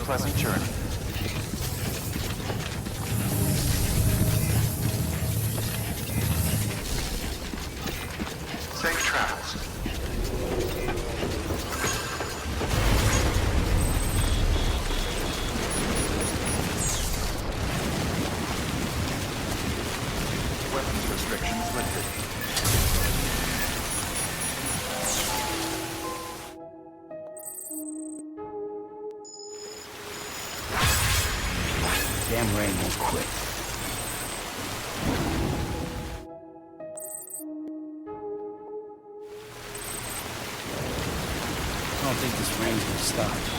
pleasant journey. Safe travels. Weapons restrictions lifted. Damn rain won't quit. I don't think this rain's gonna stop.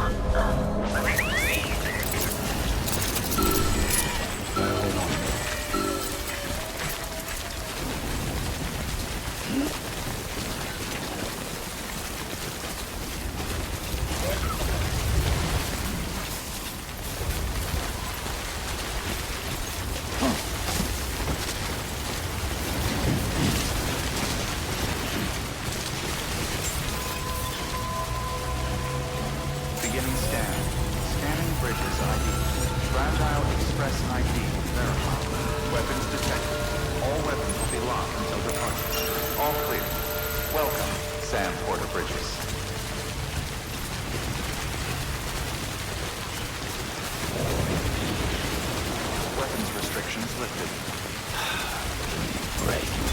Hold on. Beginning scan. Scanning bridges ID. Fragile Express ID verified. Weapons detected. All weapons will be locked until departure. All clear. Welcome, Sam Porter Bridges. Weapons restrictions lifted. Great.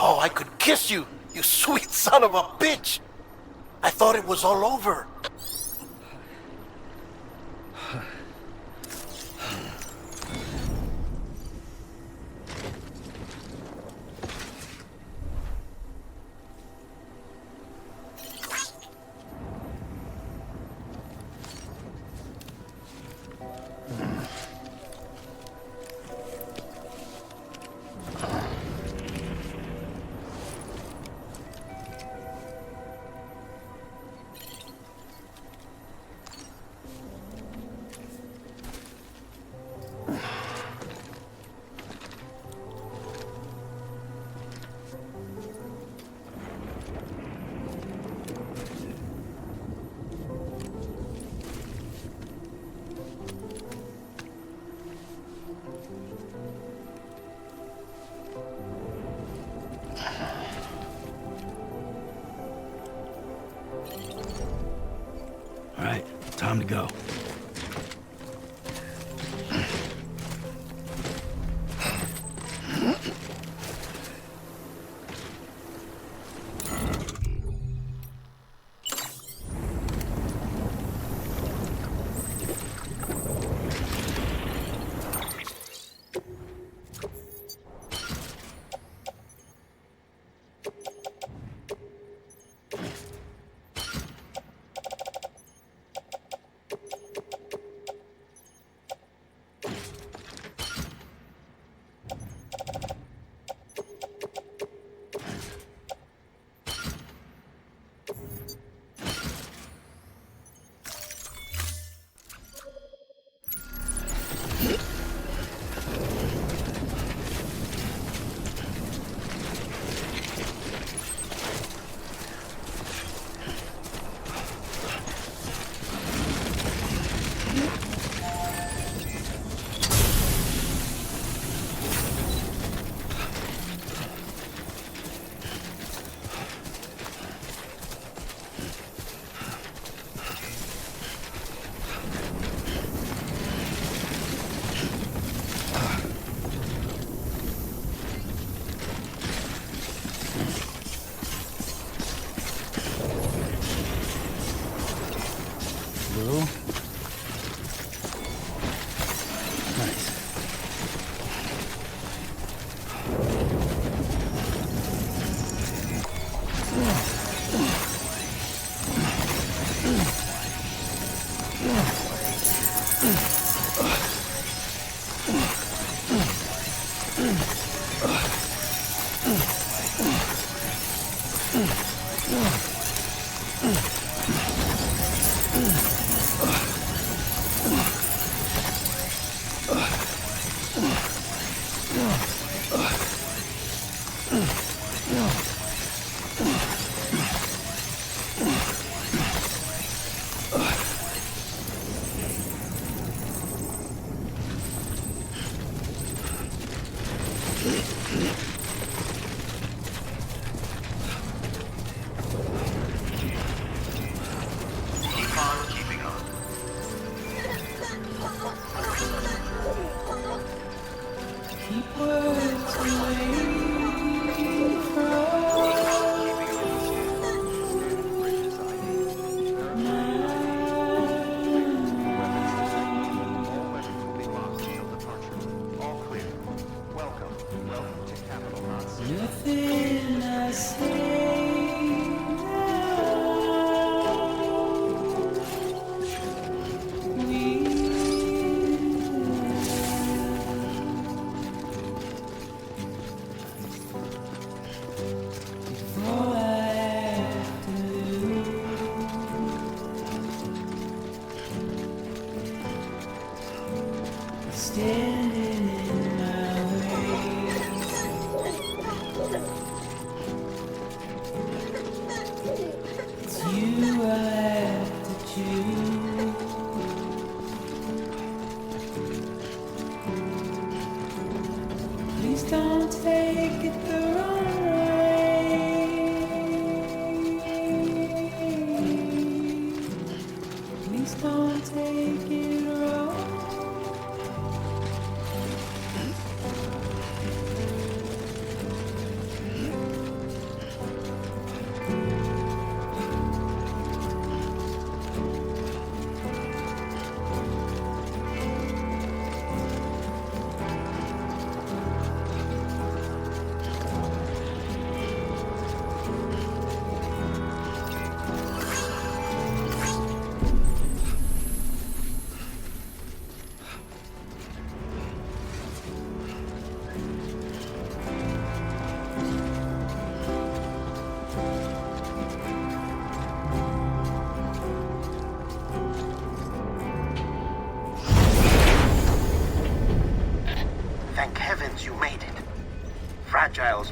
Oh, I could kiss you, you sweet son of a bitch! I thought it was all over. All right, time to go.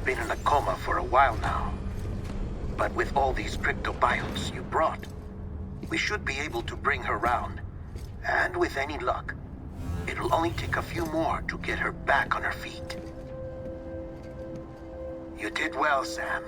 been in a coma for a while now. But with all these cryptobiotes you brought, we should be able to bring her round. And with any luck, it'll only take a few more to get her back on her feet. You did well, Sam.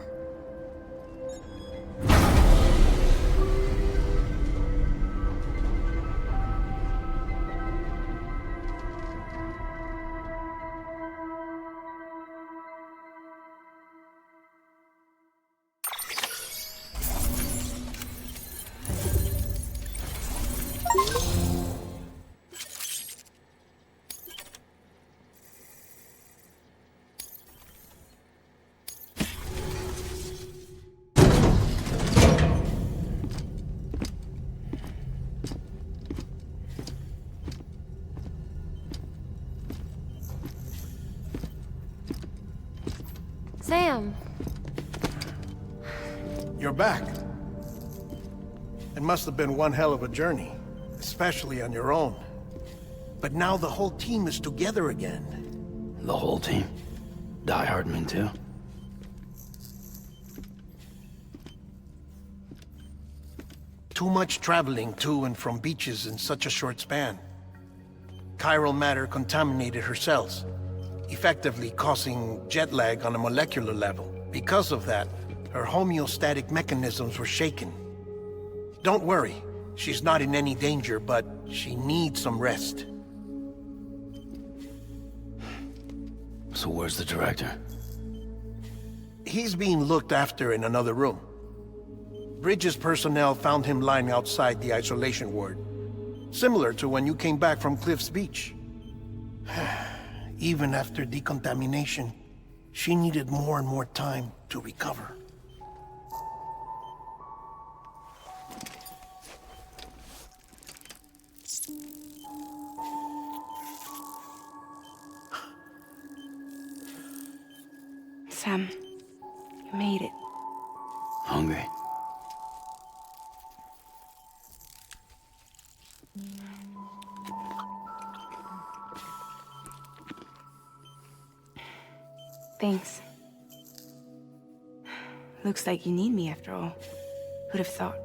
Sam. You're back. It must have been one hell of a journey, especially on your own. But now the whole team is together again. The whole team? Die Hardman too? Too much traveling to and from beaches in such a short span. Chiral matter contaminated her cells, effectively causing jet lag on a molecular level. Because of that, her homeostatic mechanisms were shaken. Don't worry, she's not in any danger, but she needs some rest. So where's the director? He's being looked after in another room. Bridges personnel found him lying outside the isolation ward, similar to when you came back from Cliff's Beach. Even after decontamination, she needed more and more time to recover. Sam, you made it. Hungry? Thanks. Looks like you need me after all. Who'd have thought?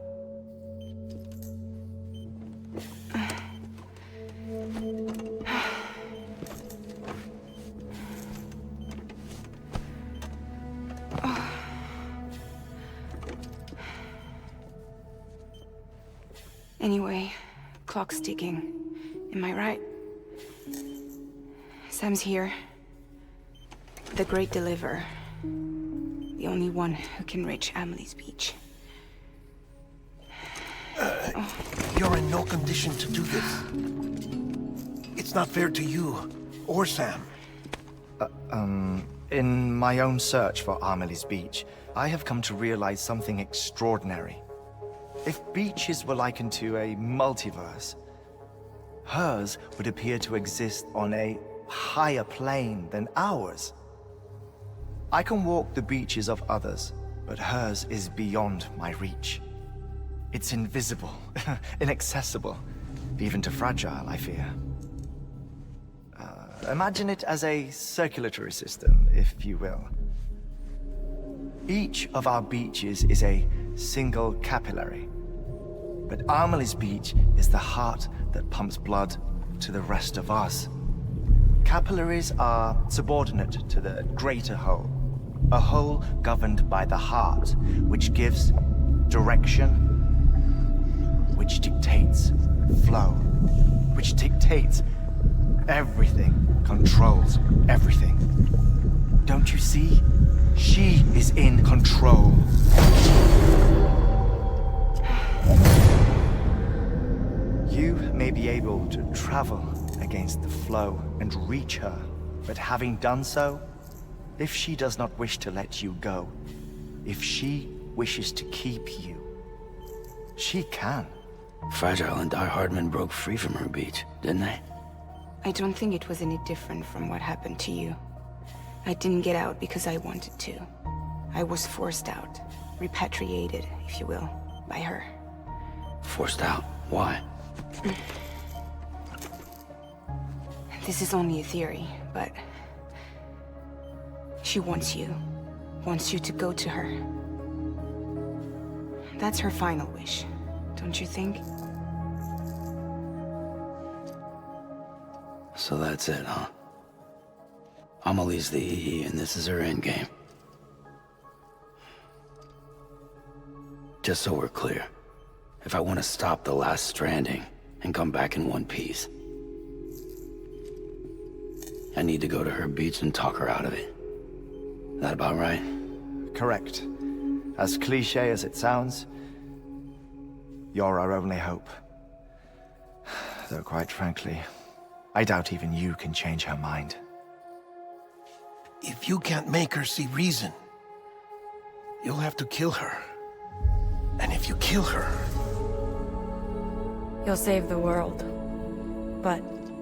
Anyway, clock's ticking. Am I right? Sam's here. The Great Deliverer. The only one who can reach Amelie's Beach. You're in no condition to do this. It's not fair to you, or Sam. In my own search for Amelie's Beach, I have come to realize something extraordinary. If beaches were likened to a multiverse, hers would appear to exist on a higher plane than ours. I can walk the beaches of others, but hers is beyond my reach. It's invisible, inaccessible, even to fragile, I fear. Imagine it as a circulatory system, if you will. Each of our beaches is a single capillary, but Amelie's Beach is the heart that pumps blood to the rest of us. Capillaries are subordinate to the greater whole, a whole governed by the heart, which gives direction, which dictates flow, which dictates everything, controls everything. Don't you see? She is in control. You may be able to travel against the flow and reach her, but having done so, if she does not wish to let you go, if she wishes to keep you, she can. Fragile and Die Hardman broke free from her beach, didn't they? I don't think it was any different from what happened to you. I didn't get out because I wanted to. I was forced out, repatriated, if you will, by her. Forced out? Why? This is only a theory, but she wants you. wants you to go to her. That's her final wish, don't you think? So that's it, huh? Amelie's the EE, and this is her endgame. Just so we're clear, if I want to stop the last Stranding and come back in one piece, I need to go to her beach and talk her out of it. That about right? Correct. As cliché as it sounds, you're our only hope. Though quite frankly, I doubt even you can change her mind. If you can't make her see reason, you'll have to kill her. And if you kill her... You'll save the world, but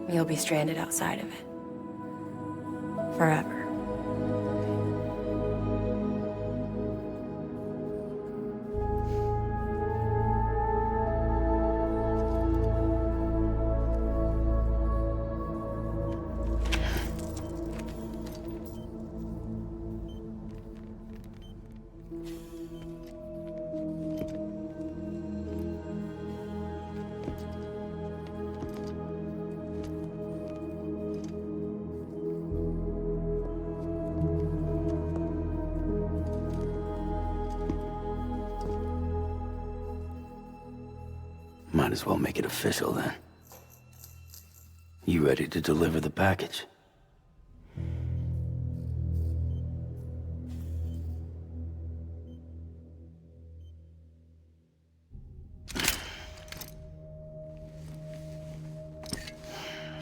you'll be stranded outside of it. Forever. Might as well make it official then. You ready to deliver the package?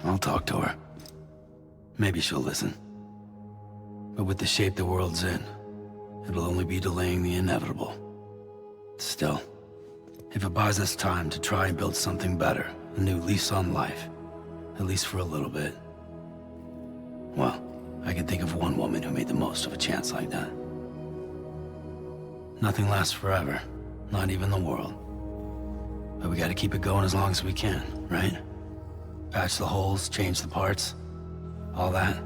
I'll talk to her. Maybe she'll listen. But with the shape the world's in, it'll only be delaying the inevitable. Still, if it buys us time to try and build something better, a new lease on life, at least for a little bit, well, I can think of one woman who made the most of a chance like that. Nothing lasts forever, not even the world. But we gotta keep it going as long as we can, right? Patch the holes, change the parts, all that.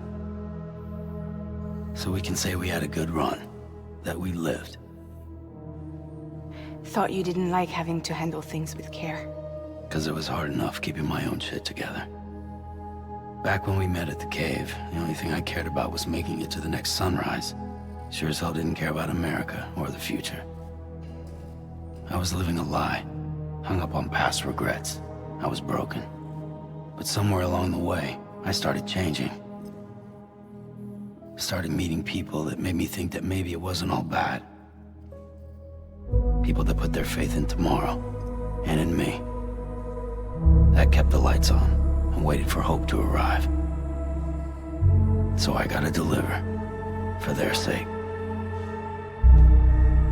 So we can say we had a good run, that we lived. Thought you didn't like having to handle things with care. 'Cause it was hard enough keeping my own shit together. Back when we met at the cave, the only thing I cared about was making it to the next sunrise. Sure as hell didn't care about America or the future. I was living a lie, hung up on past regrets. I was broken. But somewhere along the way, I started changing. Started meeting people that made me think that maybe it wasn't all bad. People that put their faith in tomorrow, and in me. That kept the lights on, and waited for hope to arrive. So I gotta deliver, for their sake.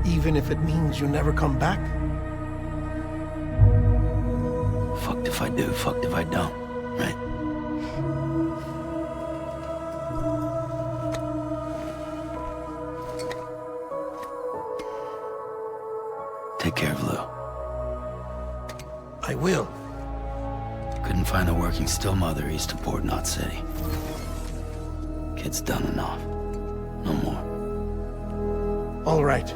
Even if it means you never come back? Fucked if I do, fucked if I don't, right? Take care of Lou. I will. Couldn't find a working still mother east of Port Knot City. Kid's done enough. No more. All right.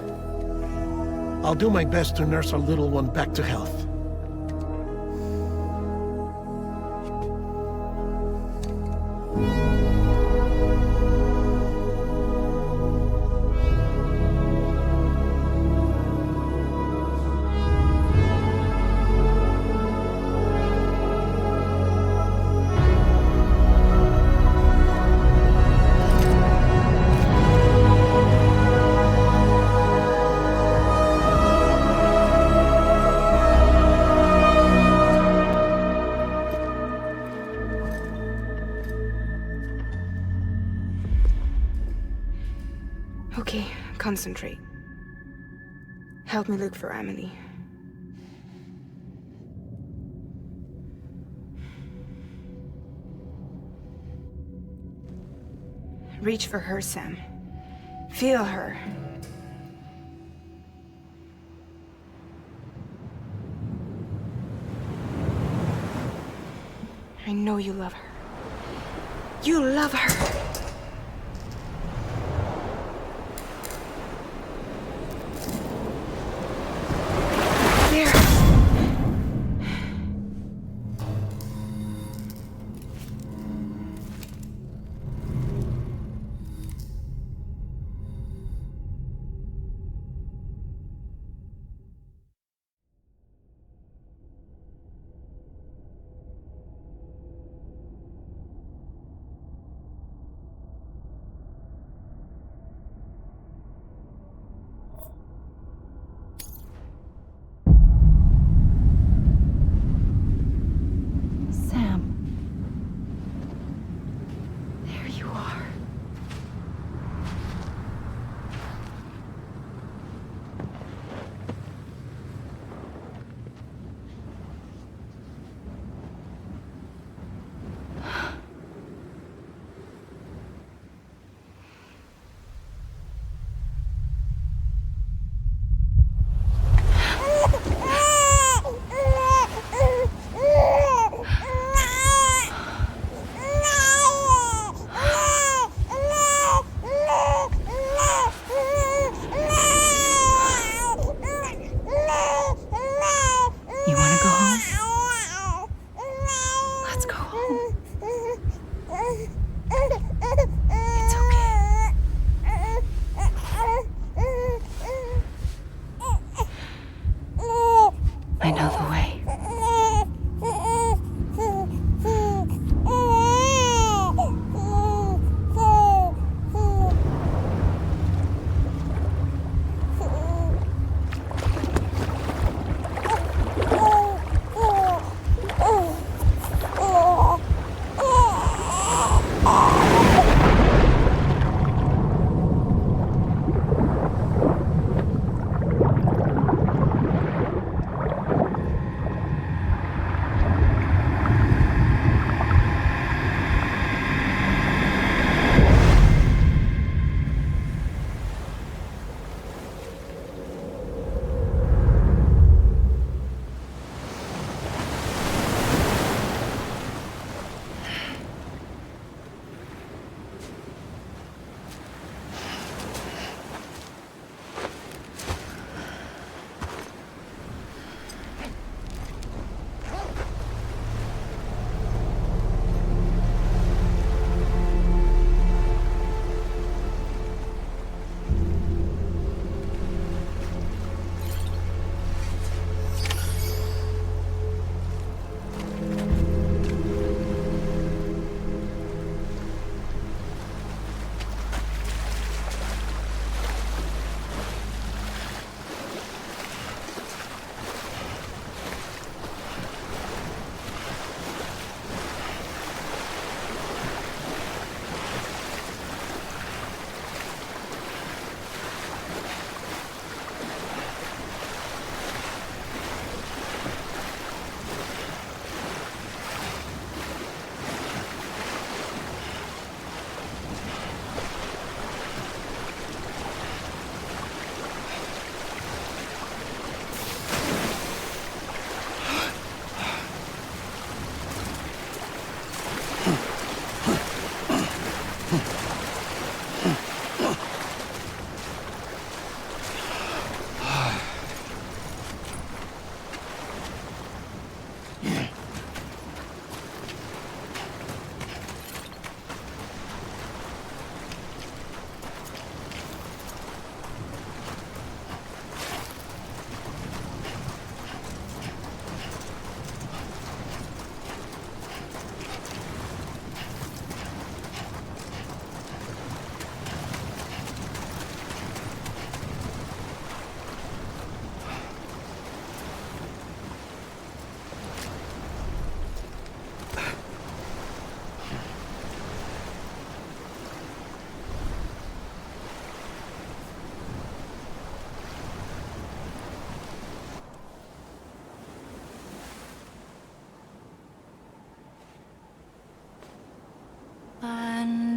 I'll do my best to nurse our little one back to health. Okay, concentrate. Help me look for Amelie. Reach for her, Sam. Feel her. I know you love her. You love her!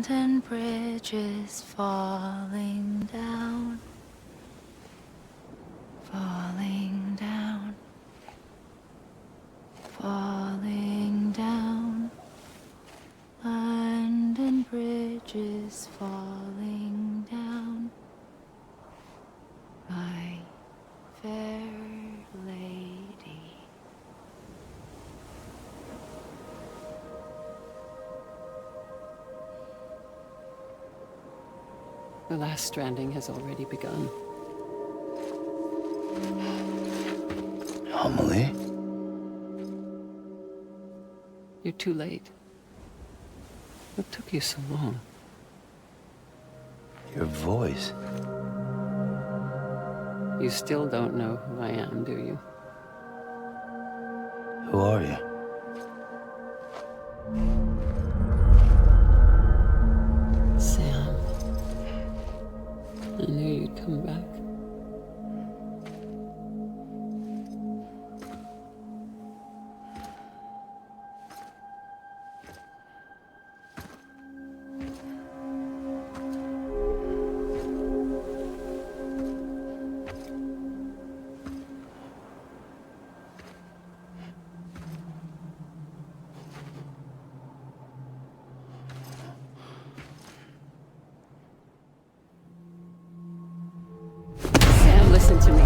Abandoned bridges falling down. Falling down. Falling down. Abandoned bridges falling down. My fair lady. The last stranding has already begun. Amelie? You're too late. What took you so long? Your voice. You still don't know who I am, do you? Who are you? Sam. I knew you'd come back. Sam, listen to me.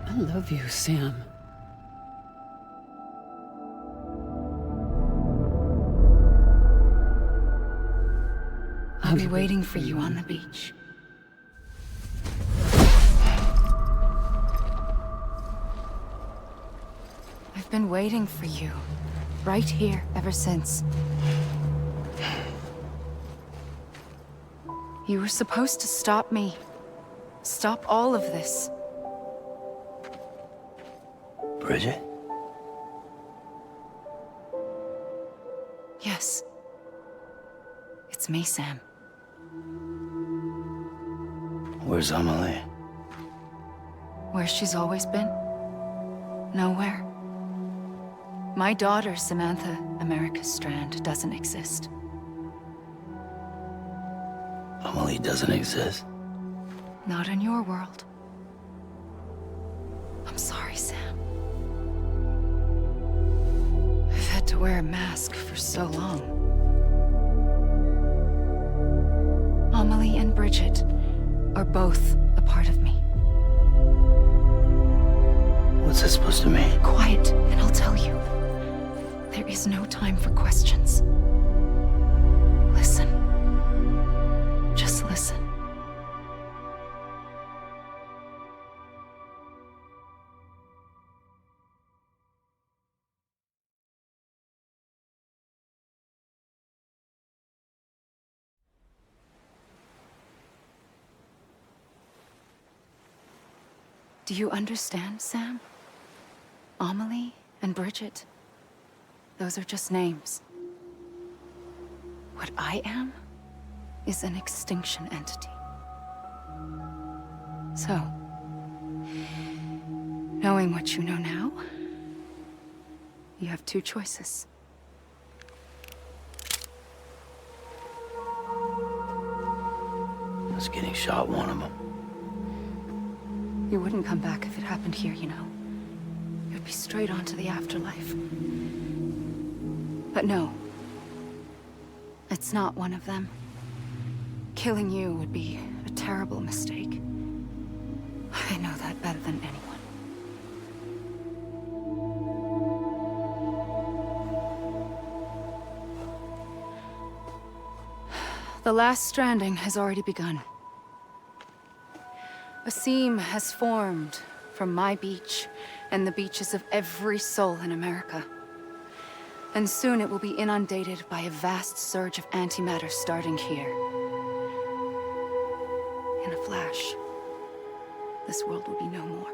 I love you, Sam. I'll be waiting for you on the beach. I've been waiting for you, right here, ever since. You were supposed to stop me. Stop all of this. Bridget? Yes. It's me, Sam. Where's Amelie? Where she's always been. Nowhere. My daughter, Samantha America Strand, doesn't exist. Amelie doesn't exist. Not in your world. I'm sorry, Sam. I've had to wear a mask for so long. Amelie and Bridget are both a part of me. What's that supposed to mean? Quiet, and I'll tell you. There is no time for questions. Listen. Just listen. Do you understand, Sam? Amelie and Bridget, those are just names. What I am is an extinction entity. So, knowing what you know now, you have two choices. Was getting shot one of them. You wouldn't come back if it happened here, you know. You'd be straight on to the afterlife. But no. It's not one of them. Killing you would be a terrible mistake. I know that better than anyone. The last stranding has already begun. A seam has formed from my beach and the beaches of every soul in America. And soon it will be inundated by a vast surge of antimatter starting here. In a flash, this world will be no more.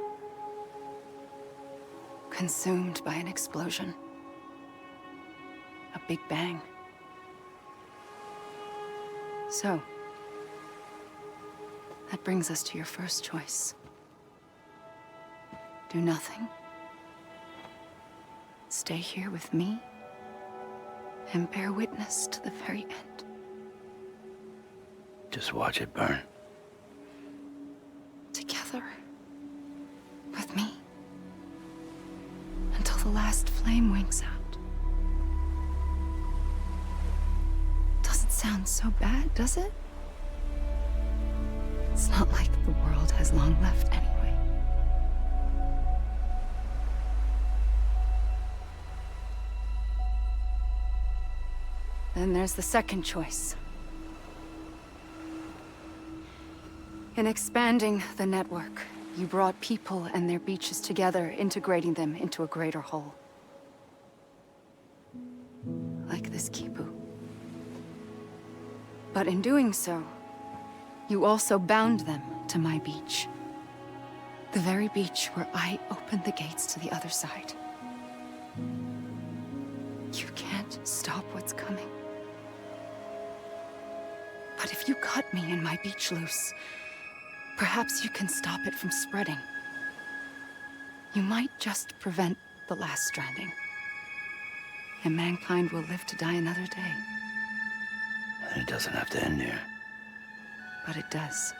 Consumed by an explosion. A Big Bang. So, that brings us to your first choice. Do nothing. Stay here with me and bear witness to the very end. Just watch it burn. Together. With me. Until the last flame winks out. Doesn't sound so bad, does it? It's not like the world has long left anyway. Then there's the second choice. In expanding the network, you brought people and their beaches together, integrating them into a greater whole. Like this Kipu. But in doing so, you also bound them to my beach. The very beach where I opened the gates to the other side. You can't stop what's coming. But if you cut me and my beach loose, perhaps you can stop it from spreading. You might just prevent the last stranding. And mankind will live to die another day. And it doesn't have to end here. But it does.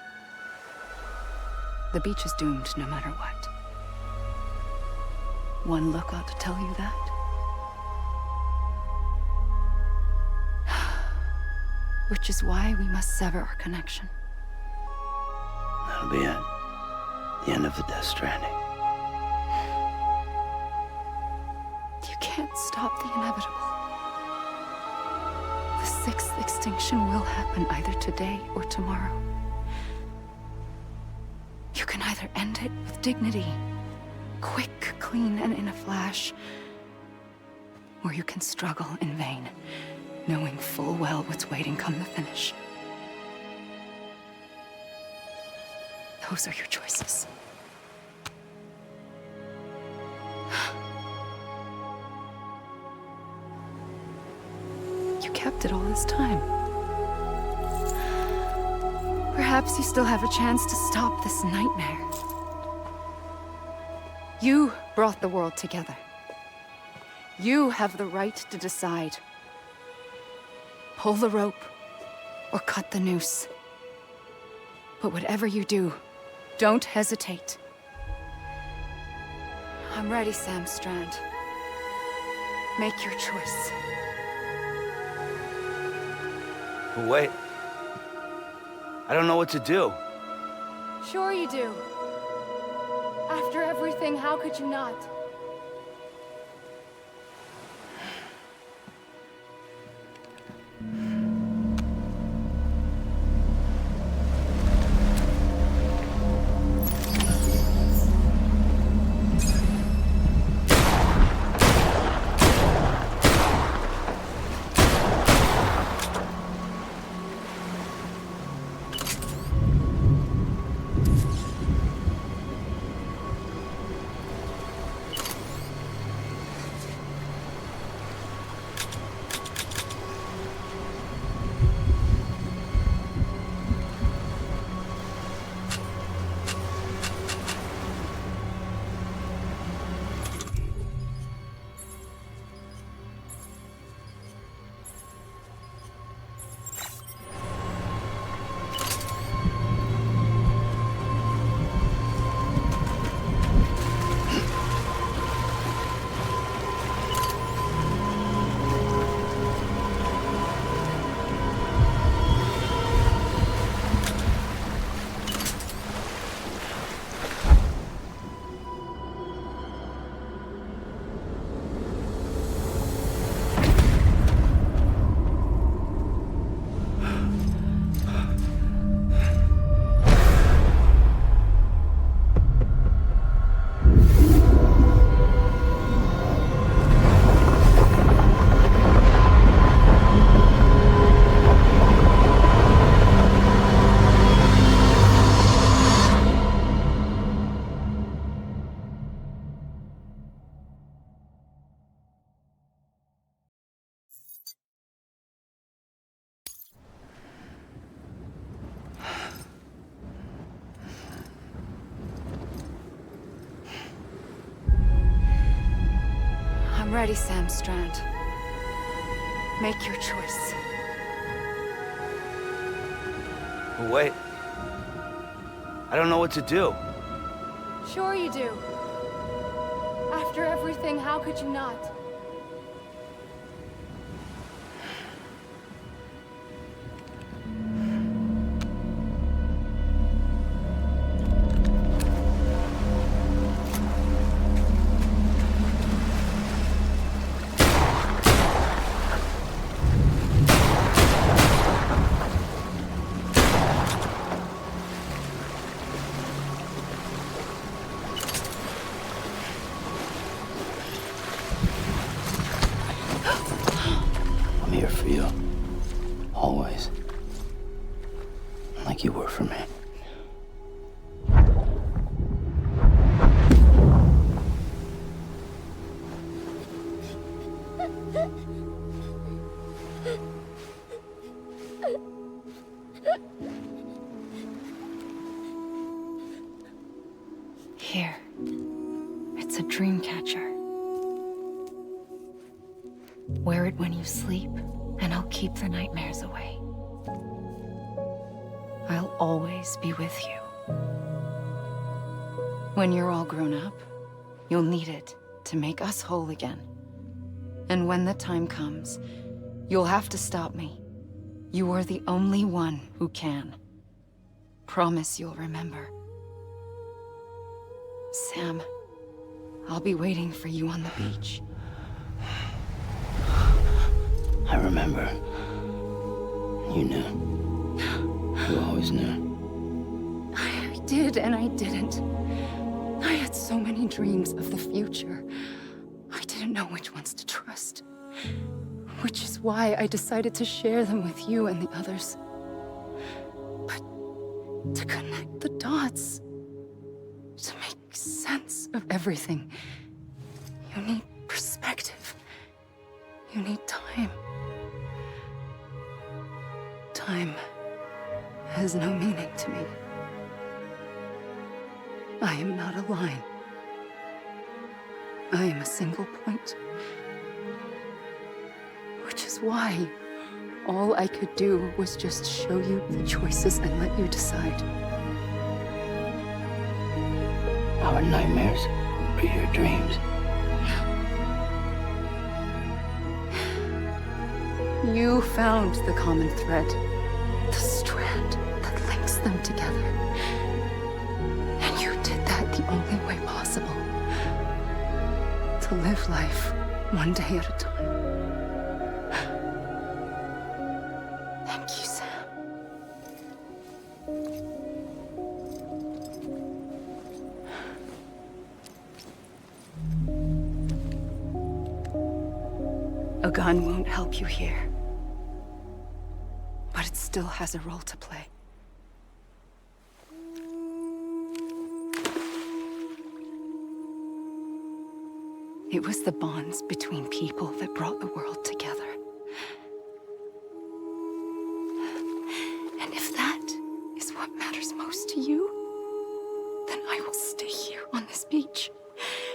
The beach is doomed no matter what. One look ought to tell you that. Which is why we must sever our connection. That'll be it. The end of the Death Stranding. You can't stop the inevitable. The sixth extinction will happen either today or tomorrow. You can either end it with dignity, quick, clean, and in a flash, or you can struggle in vain, knowing full well what's waiting come the finish. Those are your choices. You kept it all this time. Perhaps you still have a chance to stop this nightmare. You brought the world together. You have the right to decide. Pull the rope, or cut the noose. But whatever you do, don't hesitate. I'm ready, Sam Strand. Make your choice. But wait. I don't know what to do. Sure you do. After everything, how could you not? I'm ready, Sam Strand. Make your choice. But wait. I don't know what to do. Sure you do. After everything, how could you not? I'm here for you. Always. Like you were for me. Here. It's a dream catcher. Wear it when you sleep, and I'll keep the nightmares away. I'll always be with you. When you're all grown up, you'll need it to make us whole again. And when the time comes, you'll have to stop me. You are the only one who can. Promise you'll remember. Sam, I'll be waiting for you on the beach. I remember. You knew. You always knew. I did and I didn't. I had so many dreams of the future. I didn't know which ones to trust. Which is why I decided to share them with you and the others. But to connect the dots, to make sense of everything, you need perspective. You need time. Time has no meaning to me. I am not a line. I am a single point. Which is why all I could do was just show you the choices and let you decide. Our nightmares are your dreams. You found the common thread, the strand that links them together. And you did that the only way possible. To live life one day at a time. Thank you, Sam. A gun won't help you here. But it still has a role to play. It was the bonds between people that brought the world together. And if that is what matters most to you, then I will stay here on this beach.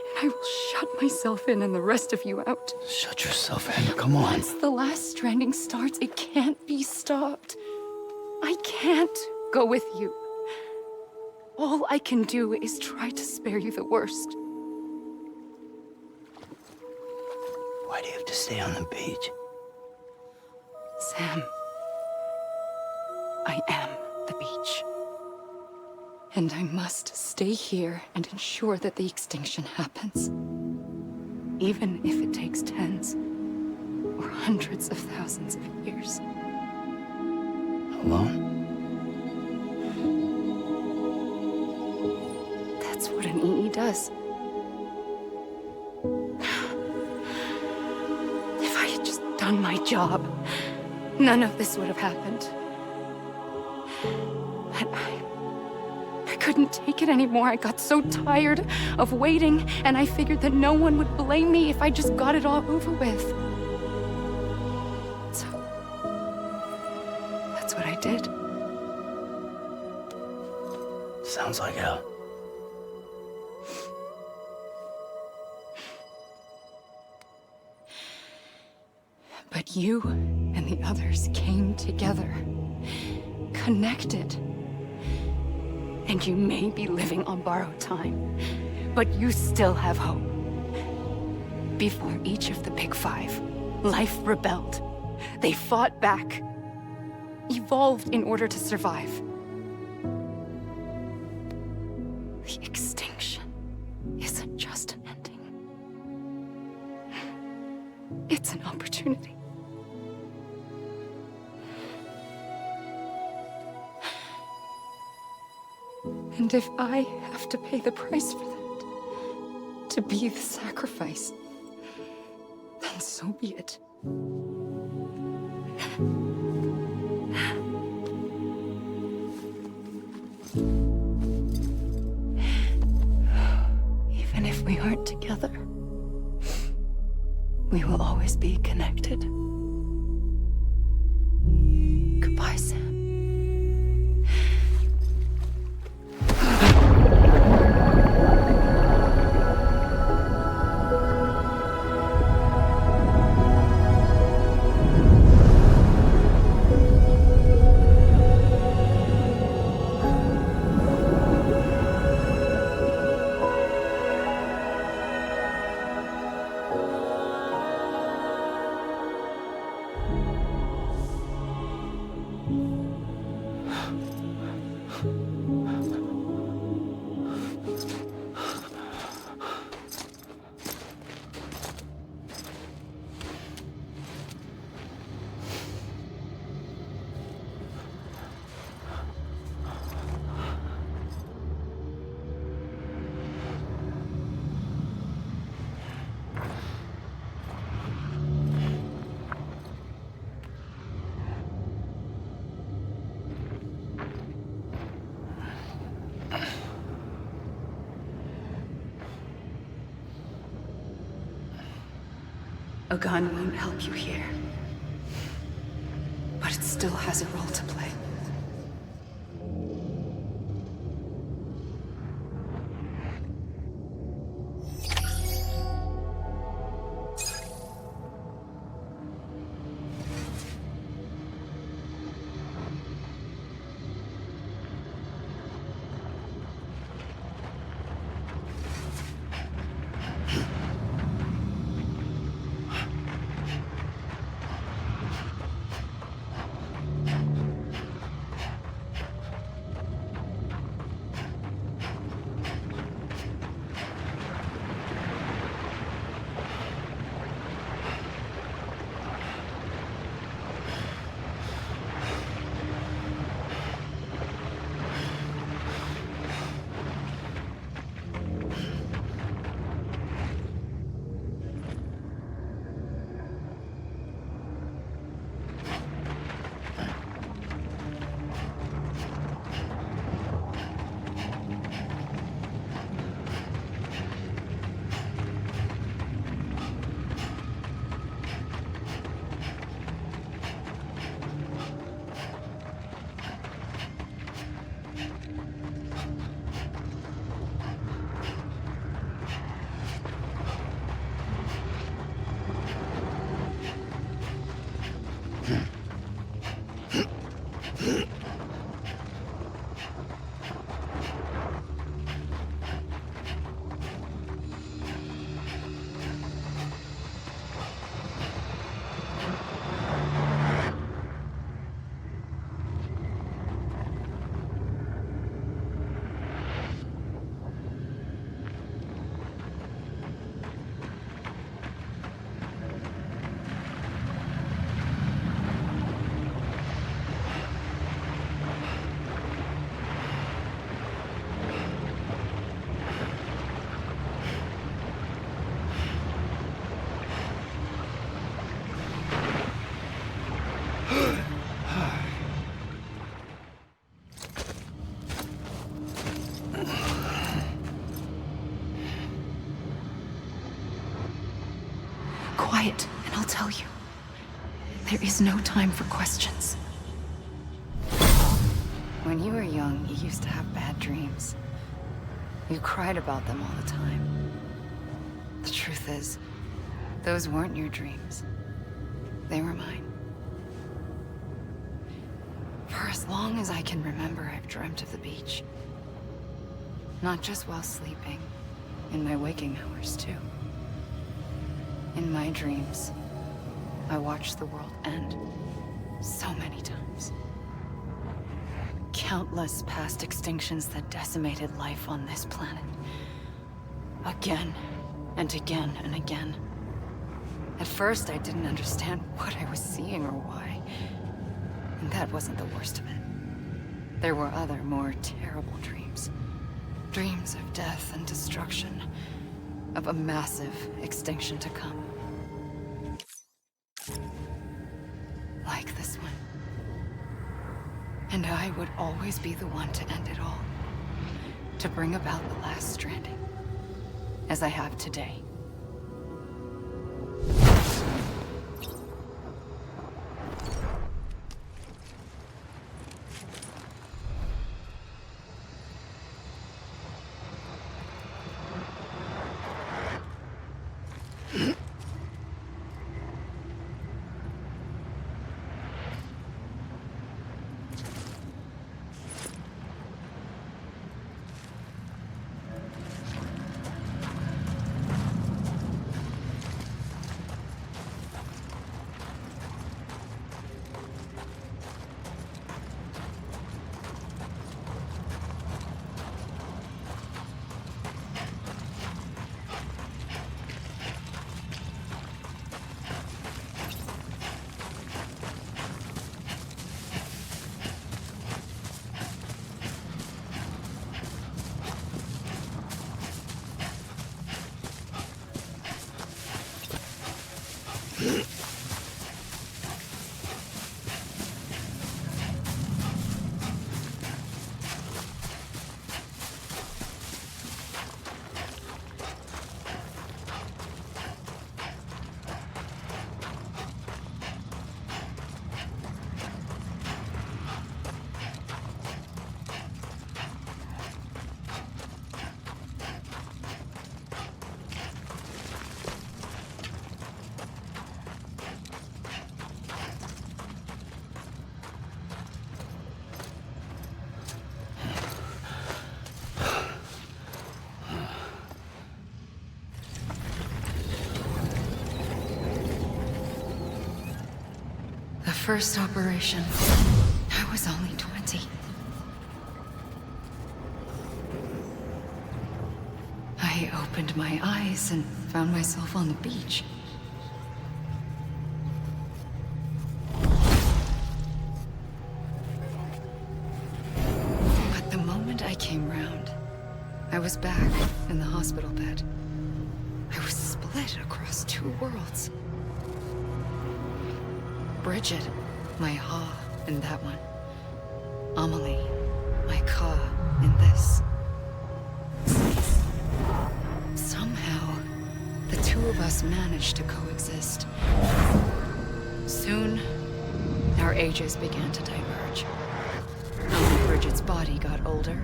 And I will shut myself in and the rest of you out. Shut yourself in, come on. Once the last stranding starts, it can't be stopped. I can't go with you. All I can do is try to spare you the worst. Why do you have to stay on the beach? Sam, I am the beach. And I must stay here and ensure that the extinction happens. Even if it takes tens or hundreds of thousands of years. Alone? That's what an EE does. If I had just done my job, none of this would have happened. But I couldn't take it anymore. I got so tired of waiting, and I figured that no one would blame me if I just got it all over with. So, that's what I did. Sounds like hell. But you and the others came together, connected. And you may be living on borrowed time, but you still have hope. Before each of the Big Five, life rebelled. They fought back, evolved in order to survive. The extinction isn't just an ending. It's an opportunity. And if I have to pay the price for that, to be the sacrifice, then so be it. Even if we aren't together, we will always be connected. Goodbye, Sam. A gun won't help you here, but it still has a role to play. Quiet, and I'll tell you. There is no time for questions. When you were young, you used to have bad dreams. You cried about them all the time. The truth is, those weren't your dreams. They were mine. For as long as I can remember, I've dreamt of the beach. Not just while sleeping, in my waking hours too. In my dreams, I watched the world end so many times. Countless past extinctions that decimated life on this planet. Again, and again, and again. At first, I didn't understand what I was seeing or why. And that wasn't the worst of it. There were other, more terrible dreams. Dreams of death and destruction. Of a massive extinction to come. Like this one. And I would always be the one to end it all. To bring about the last stranding. As I have today. First operation, I was only 20. I opened my eyes and found myself on the beach. But the moment I came round, I was back in the hospital bed. I was split across two worlds. Bridget, my Ha in that one. Amelie, my Ka in this. Somehow, the two of us managed to coexist. Soon, our ages began to diverge. Only Bridget's body got older,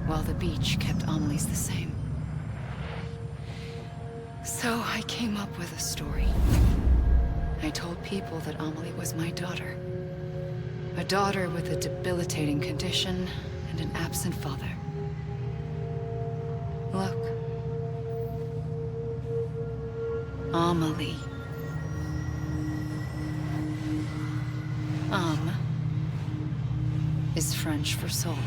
while the beach kept Amelie's the same. So I came up with a story. I told people that Amelie was my daughter. A daughter with a debilitating condition and an absent father. Look. Amelie. Âme is French for soul.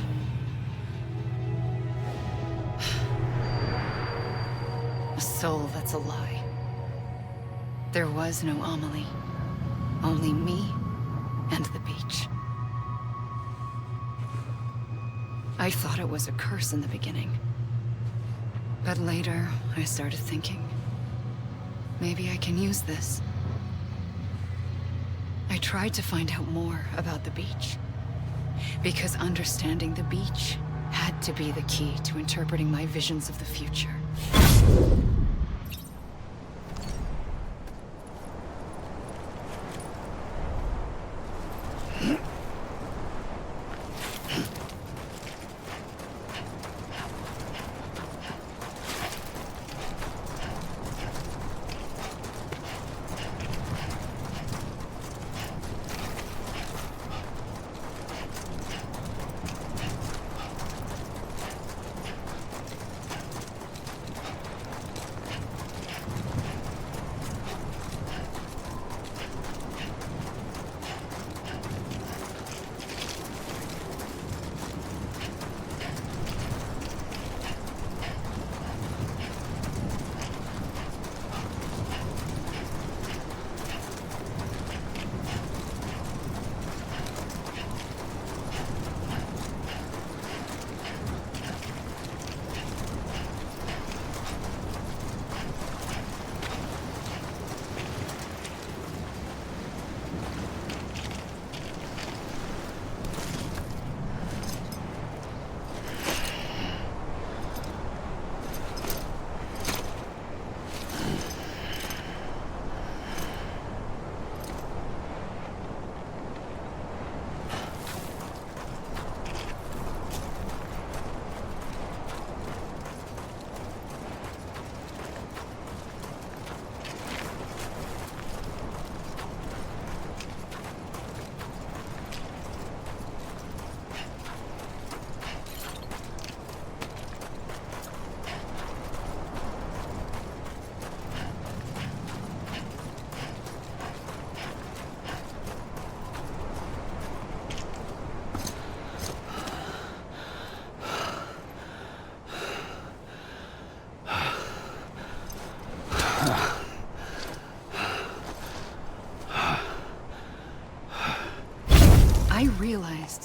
A soul that's a lie. There was no Amelie. Only me and the beach. I thought it was a curse in the beginning. But later, I started thinking, maybe I can use this. I tried to find out more about the beach. Because understanding the beach had to be the key to interpreting my visions of the future.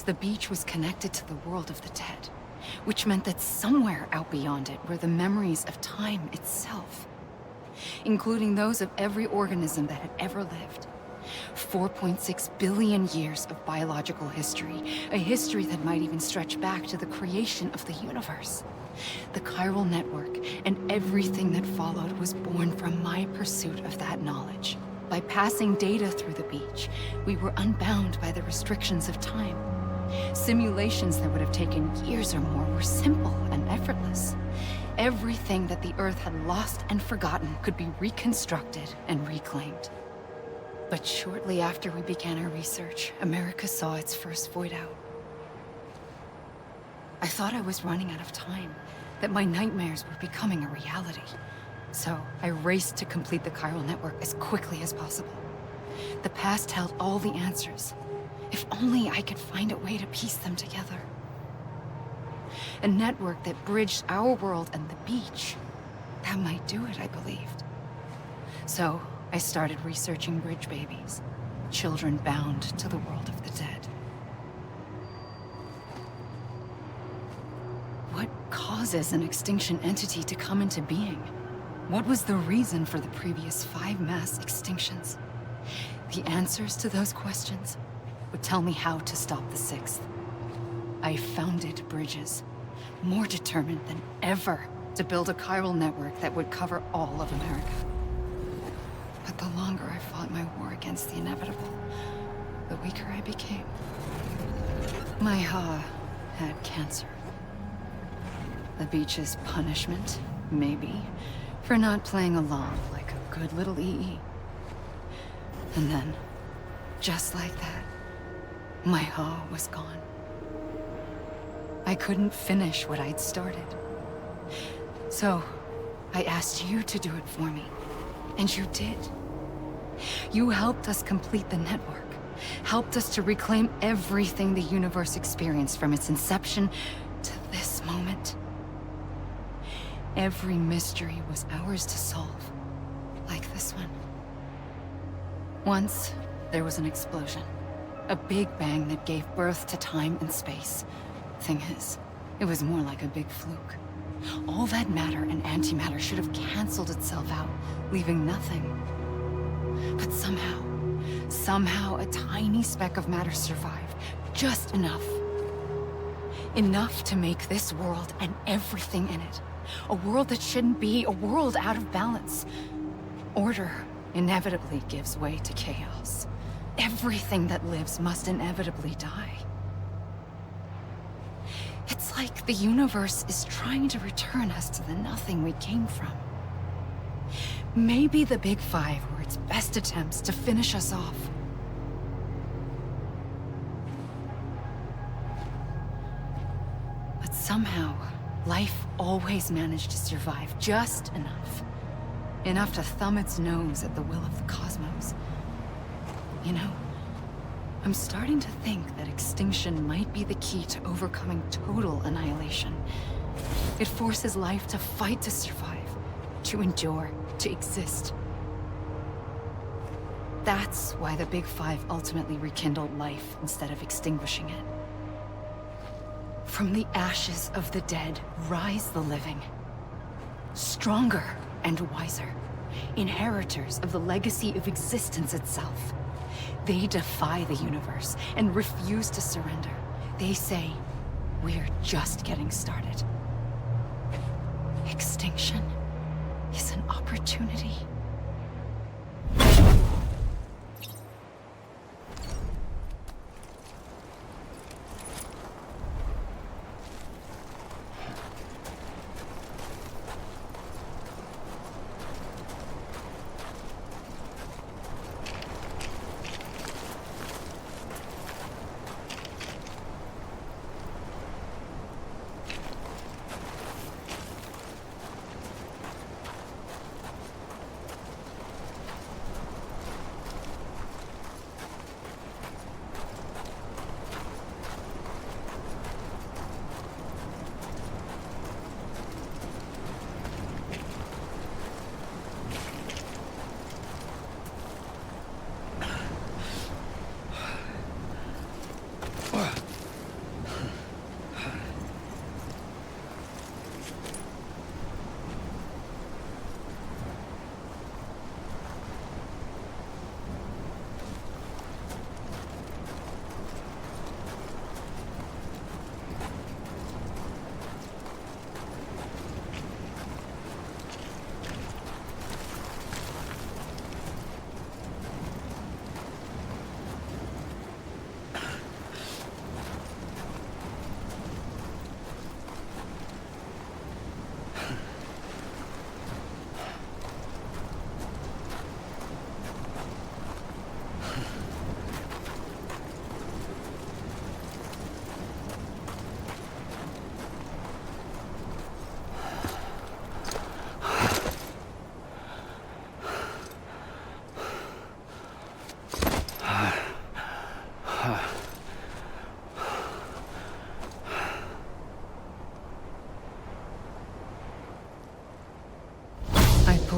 the beach was connected to the world of the dead, which meant that somewhere out beyond it were the memories of time itself, including those of every organism that had ever lived. 4.6 billion years of biological history, a history that might even stretch back to the creation of the universe. The chiral network and everything that followed was born from my pursuit of that knowledge. By passing data through the beach, we were unbound by the restrictions of time. Simulations that would have taken years or more were simple and effortless. Everything that the Earth had lost and forgotten could be reconstructed and reclaimed. But shortly after we began our research, America saw its first void out. I thought I was running out of time, that my nightmares were becoming a reality. So I raced to complete the chiral network as quickly as possible. The past held all the answers. If only I could find a way to piece them together. A network that bridged our world and the beach. That might do it, I believed. So I started researching bridge babies, children bound to the world of the dead. What causes an extinction entity to come into being? What was the reason for the previous 5 mass extinctions? The answers to those questions would tell me how to stop the 6th. I founded bridges, more determined than ever to build a chiral network that would cover all of America. But the longer I fought my war against the inevitable, the weaker I became. My Ha had cancer. The beach's punishment, maybe, for not playing along like a good little EE. And then, just like that, my Ha was gone. I couldn't finish what I'd started. So, I asked you to do it for me. And you did. You helped us complete the network. Helped us to reclaim everything the universe experienced from its inception to this moment. Every mystery was ours to solve. Like this one. Once, there was an explosion. A big bang that gave birth to time and space. Thing is, it was more like a big fluke. All that matter and antimatter should have canceled itself out, leaving nothing. But somehow a tiny speck of matter survived. Just enough. Enough to make this world and everything in it. A world that shouldn't be, a world out of balance. Order inevitably gives way to chaos. Everything that lives must inevitably die. It's like the universe is trying to return us to the nothing we came from. Maybe the Big Five were its best attempts to finish us off. But somehow, life always managed to survive just enough. Enough to thumb its nose at the will of the cosmos. You know, I'm starting to think that extinction might be the key to overcoming total annihilation. It forces life to fight to survive, to endure, to exist. That's why the Big Five ultimately rekindled life instead of extinguishing it. From the ashes of the dead rise the living. Stronger and wiser. Inheritors of the legacy of existence itself. They defy the universe and refuse to surrender. They say, we're just getting started. Extinction is an opportunity.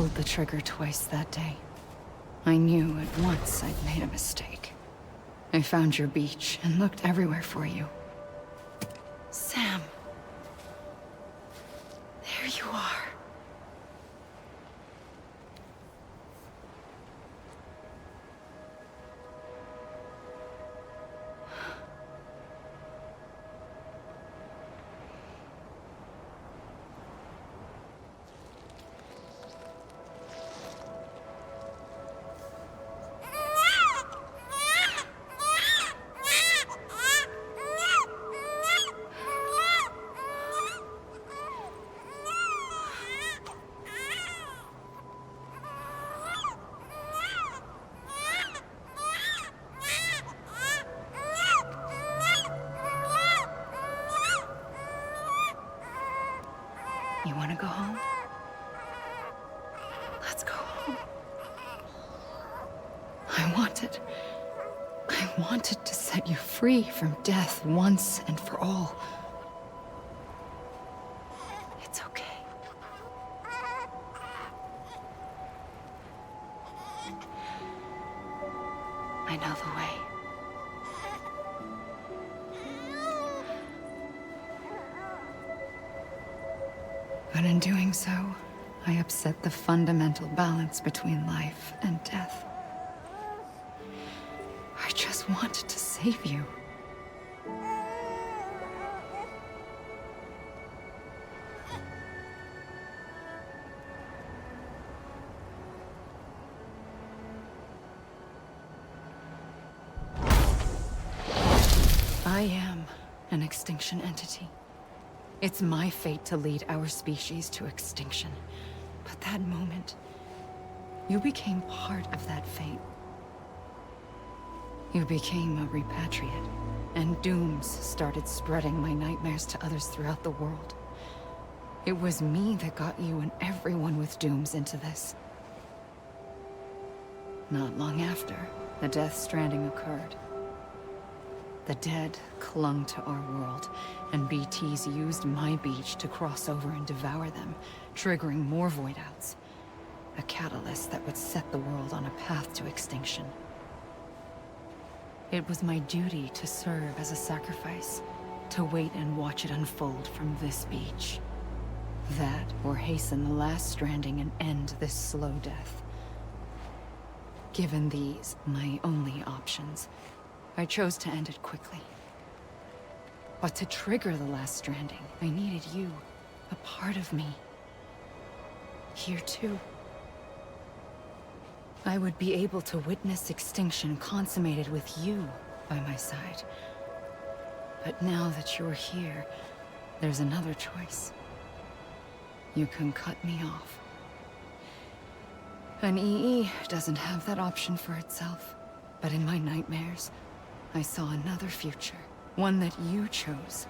pulled the trigger twice that day, I knew at once I'd made a mistake. I found your beach and looked everywhere for you. Sam. There you are. You want to go home? Let's go home. I wanted to set you free from death once and for all. It's okay. I know the way. But in doing so, I upset the fundamental balance between life and death. I just wanted to save you. I am an extinction entity. It's my fate to lead our species to extinction. But that moment, you became part of that fate. You became a repatriate, and dooms started spreading my nightmares to others throughout the world. It was me that got you and everyone with dooms into this. Not long after, the Death Stranding occurred. The dead clung to our world, and BTs used my beach to cross over and devour them, triggering more void outs. A catalyst that would set the world on a path to extinction. It was my duty to serve as a sacrifice, to wait and watch it unfold from this beach. That, or hasten the last stranding and end this slow death. Given these, my only options, I chose to end it quickly. But to trigger the last stranding, I needed you, a part of me. Here too. I would be able to witness extinction consummated with you by my side. But now that you're here, there's another choice. You can cut me off. An EE doesn't have that option for itself. But in my nightmares, I saw another future, one that you chose.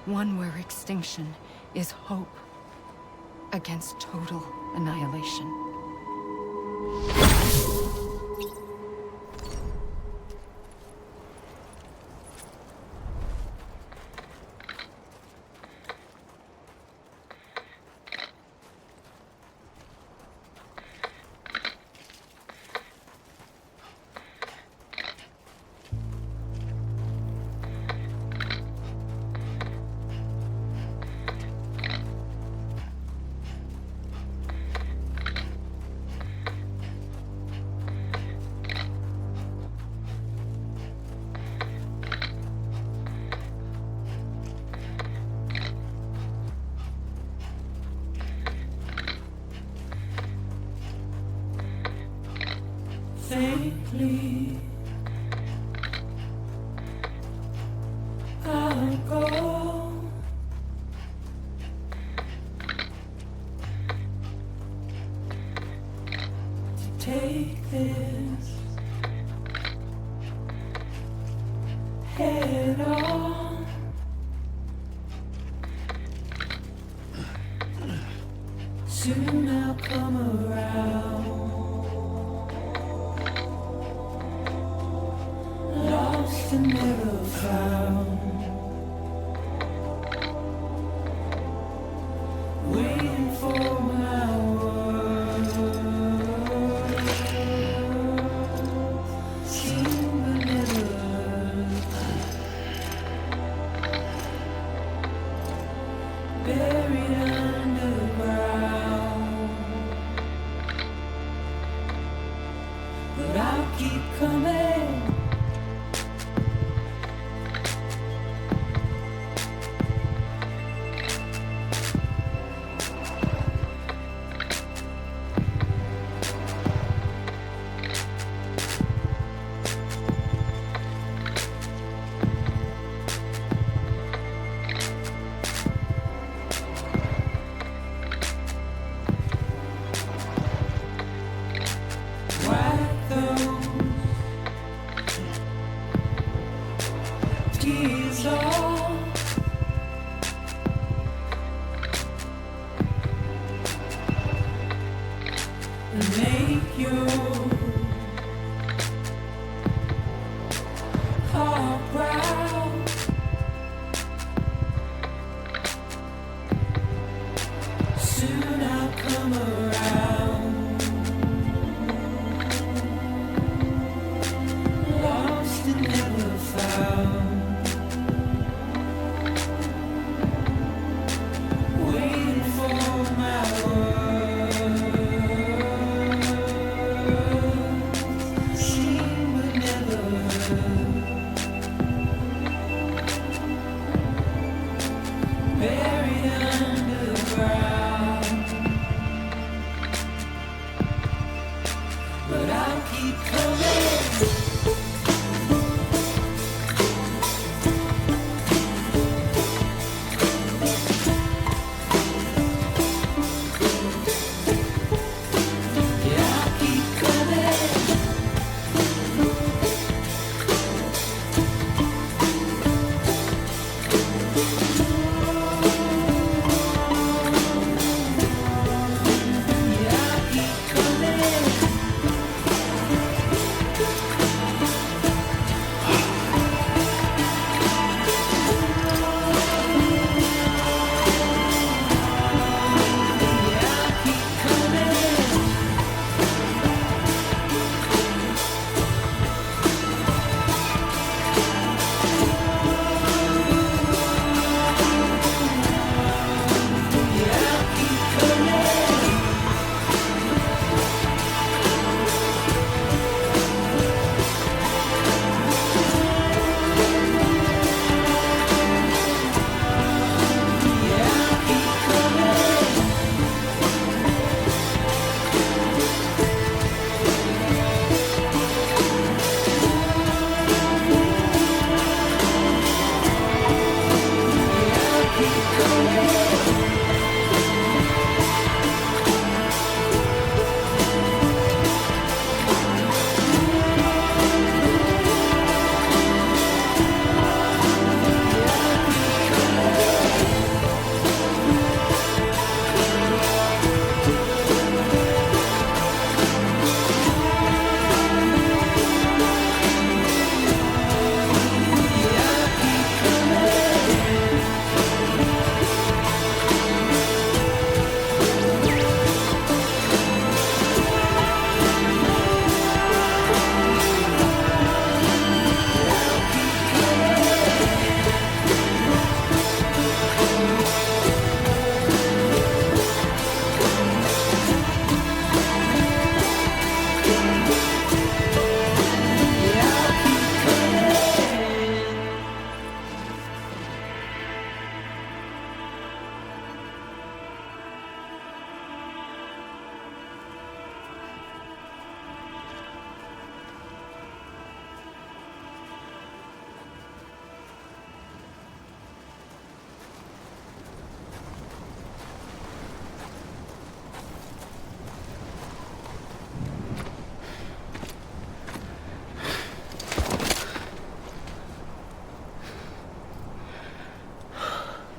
One where extinction is hope against total annihilation. Faintly, I'll go. To take this head on. Soon I'll come around. Lost and never found. Waiting for my buried underground. But I'll keep coming.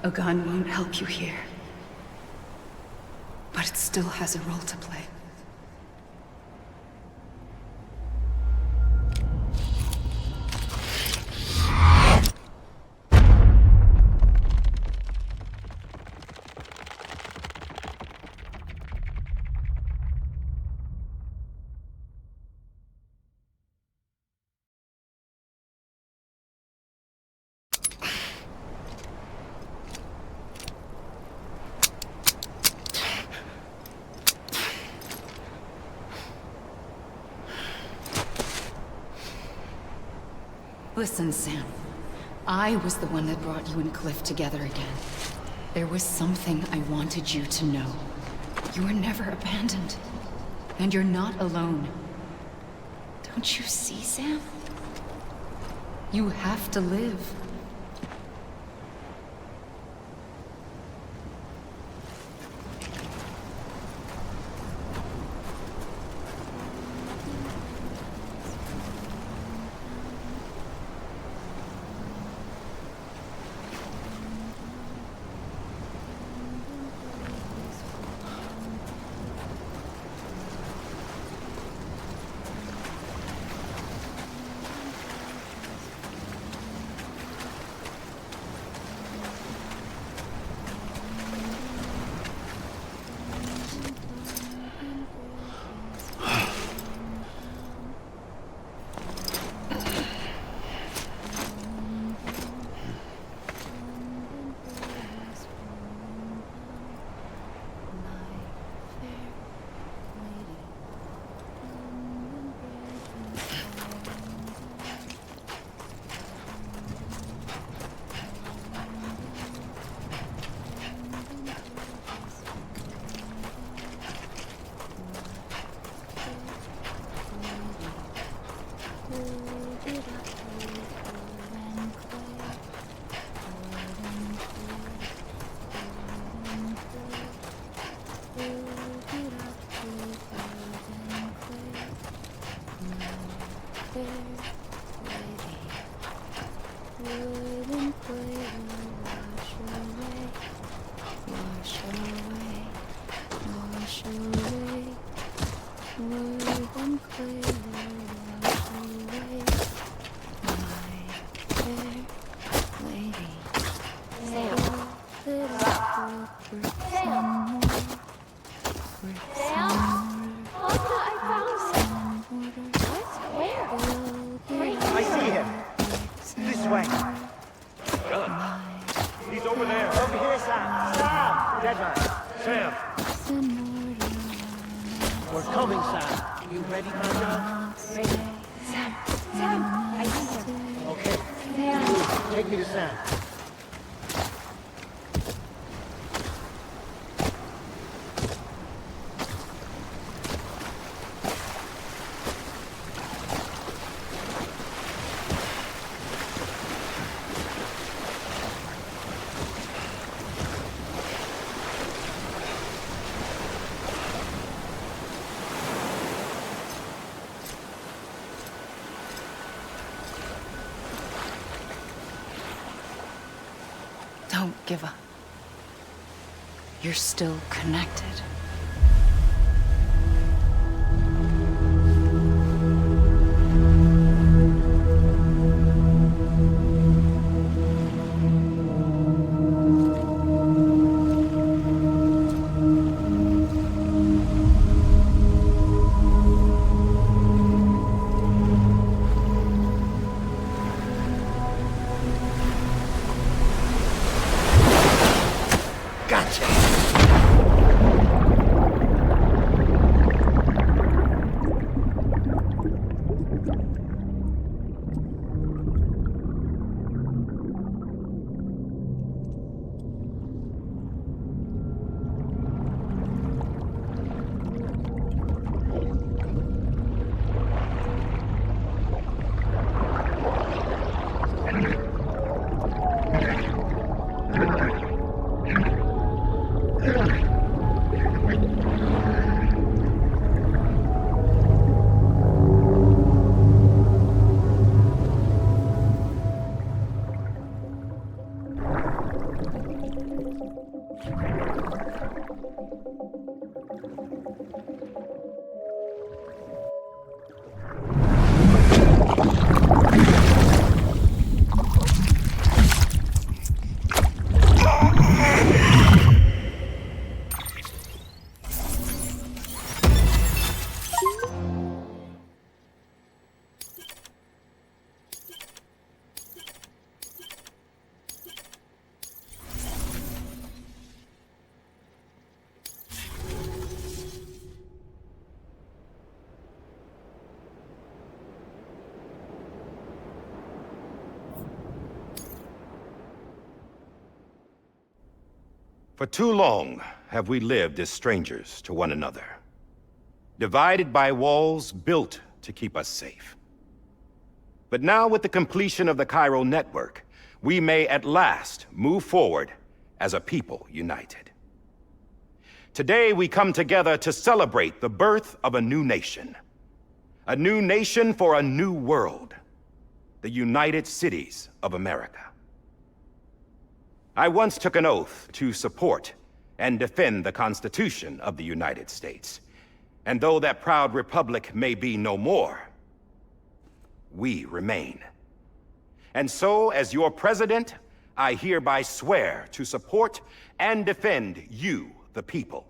A gun won't help you here. But it still has a role to play. Listen, Sam. I was the one that brought you and Cliff together again. There was something I wanted you to know. You were never abandoned. And you're not alone. Don't you see, Sam? You have to live. Don't give up. You're still connected. For too long have we lived as strangers to one another, divided by walls built to keep us safe. But now, with the completion of the chiral network, we may at last move forward as a people united. Today we come together to celebrate the birth of a new nation. A new nation for a new world. The United Cities of America. I once took an oath to support and defend the Constitution of the United States. And though that proud republic may be no more, we remain. And so, as your president, I hereby swear to support and defend you, the people.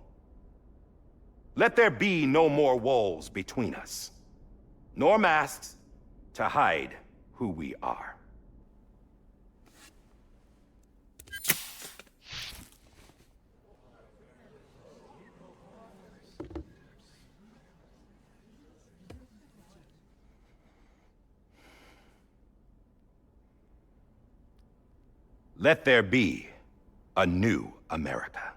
Let there be no more walls between us, nor masks to hide who we are. Let there be a new America.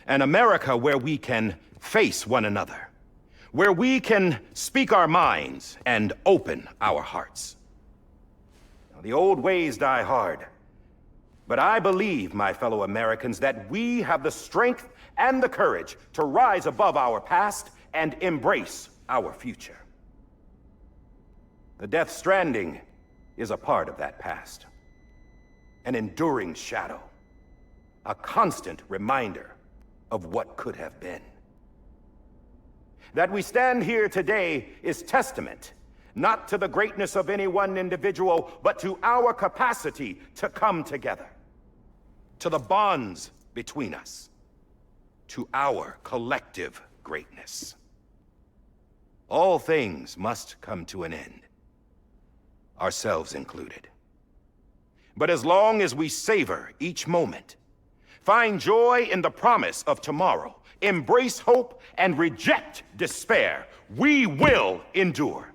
An America where we can face one another, where we can speak our minds and open our hearts. Now, the old ways die hard, but I believe, my fellow Americans, that we have the strength and the courage to rise above our past and embrace our future. The Death Stranding is a part of that past. An enduring shadow, a constant reminder of what could have been. That we stand here today is testament, not to the greatness of any one individual, but to our capacity to come together, to the bonds between us, to our collective greatness. All things must come to an end, ourselves included. But as long as we savor each moment, find joy in the promise of tomorrow, embrace hope, and reject despair, we will endure.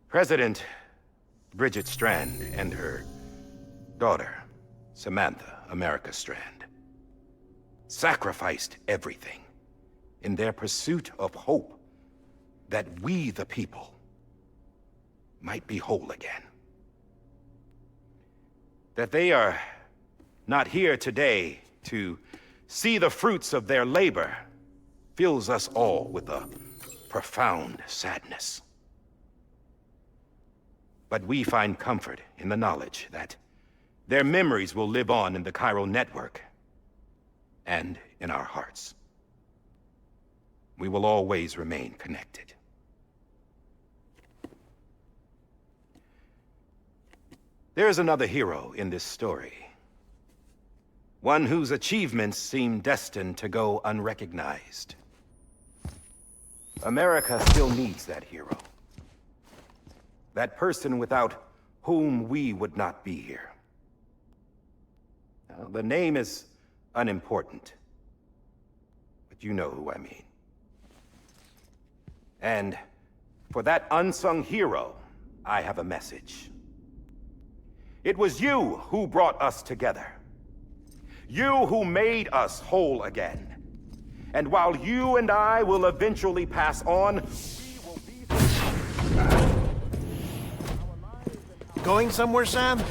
President Bridget Strand and her daughter, Samantha America Strand, sacrificed everything in their pursuit of hope that we, the people, might be whole again. That they are not here today to see the fruits of their labor fills us all with a profound sadness. But we find comfort in the knowledge that their memories will live on in the chiral network and in our hearts. We will always remain connected. There is another hero in this story. One whose achievements seem destined to go unrecognized. America still needs that hero. That person without whom we would not be here. Now, the name is unimportant, but you know who I mean. And for that unsung hero, I have a message. It was you who brought us together. You who made us whole again. And while you and I will eventually pass on, we will be... Going somewhere, Sam?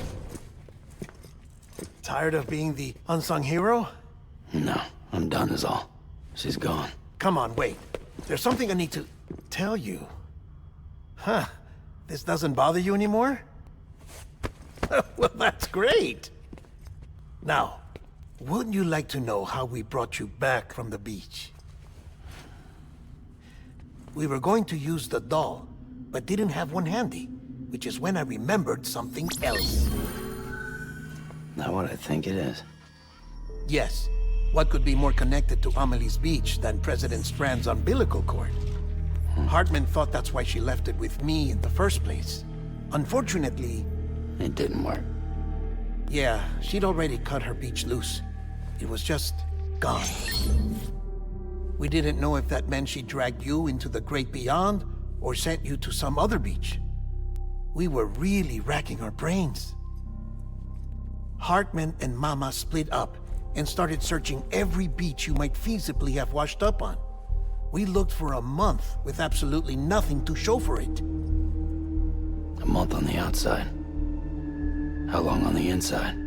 Tired of being the unsung hero? No, I'm done is all. She's gone. Come on, wait. There's something I need to tell you. Huh. This doesn't bother you anymore? Well, that's great. Now, wouldn't you like to know how we brought you back from the beach? We were going to use the doll, but didn't have one handy, which is when I remembered something else. Not what I think it is. Yes. What could be more connected to Amelie's beach than President Strand's umbilical cord? Hartman thought that's why she left it with me in the first place. Unfortunately... It didn't work. Yeah, she'd already cut her beach loose. It was just gone. We didn't know if that meant she dragged you into the great beyond, or sent you to some other beach. We were really racking our brains. Hartman and Mama split up and started searching every beach you might feasibly have washed up on. We looked for a month with absolutely nothing to show for it. A month on the outside. How long on the inside?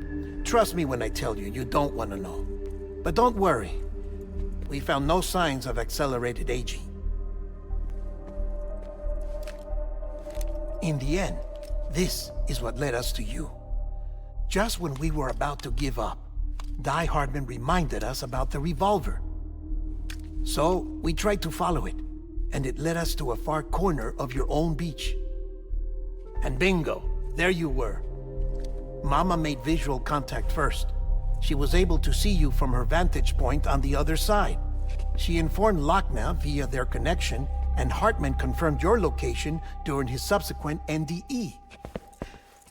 Trust me when I tell you, you don't want to know. But don't worry. We found no signs of accelerated aging. In the end, this is what led us to you. Just when we were about to give up, Die Hardman reminded us about the revolver. So, we tried to follow it, and it led us to a far corner of your own beach. And bingo, there you were. Mama made visual contact first. She was able to see you from her vantage point on the other side. She informed Lochner via their connection, and Hartman confirmed your location during his subsequent NDE.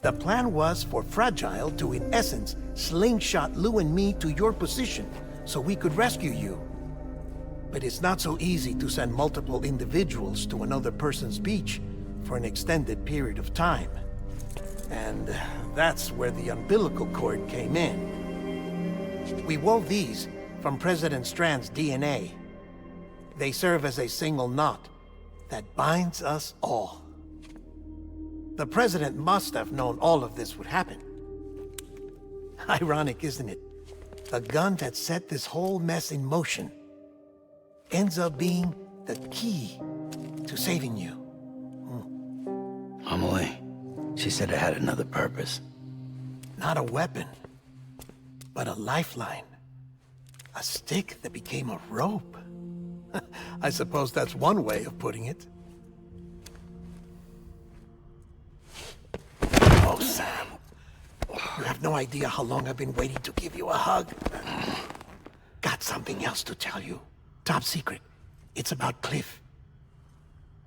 The plan was for Fragile to, in essence, slingshot Lou and me to your position so we could rescue you. But it's not so easy to send multiple individuals to another person's beach for an extended period of time. And that's where the umbilical cord came in. We wove these from President Strand's DNA. They serve as a single knot that binds us all. The President must have known all of this would happen. Ironic, isn't it? The gun that set this whole mess in motion ends up being the key to saving you. Amelie, she said it had another purpose. Not a weapon, but a lifeline. A stick that became a rope. I suppose that's one way of putting it. Oh, Sam. You have no idea how long I've been waiting to give you a hug. Got something else to tell you. Top secret. It's about Cliff.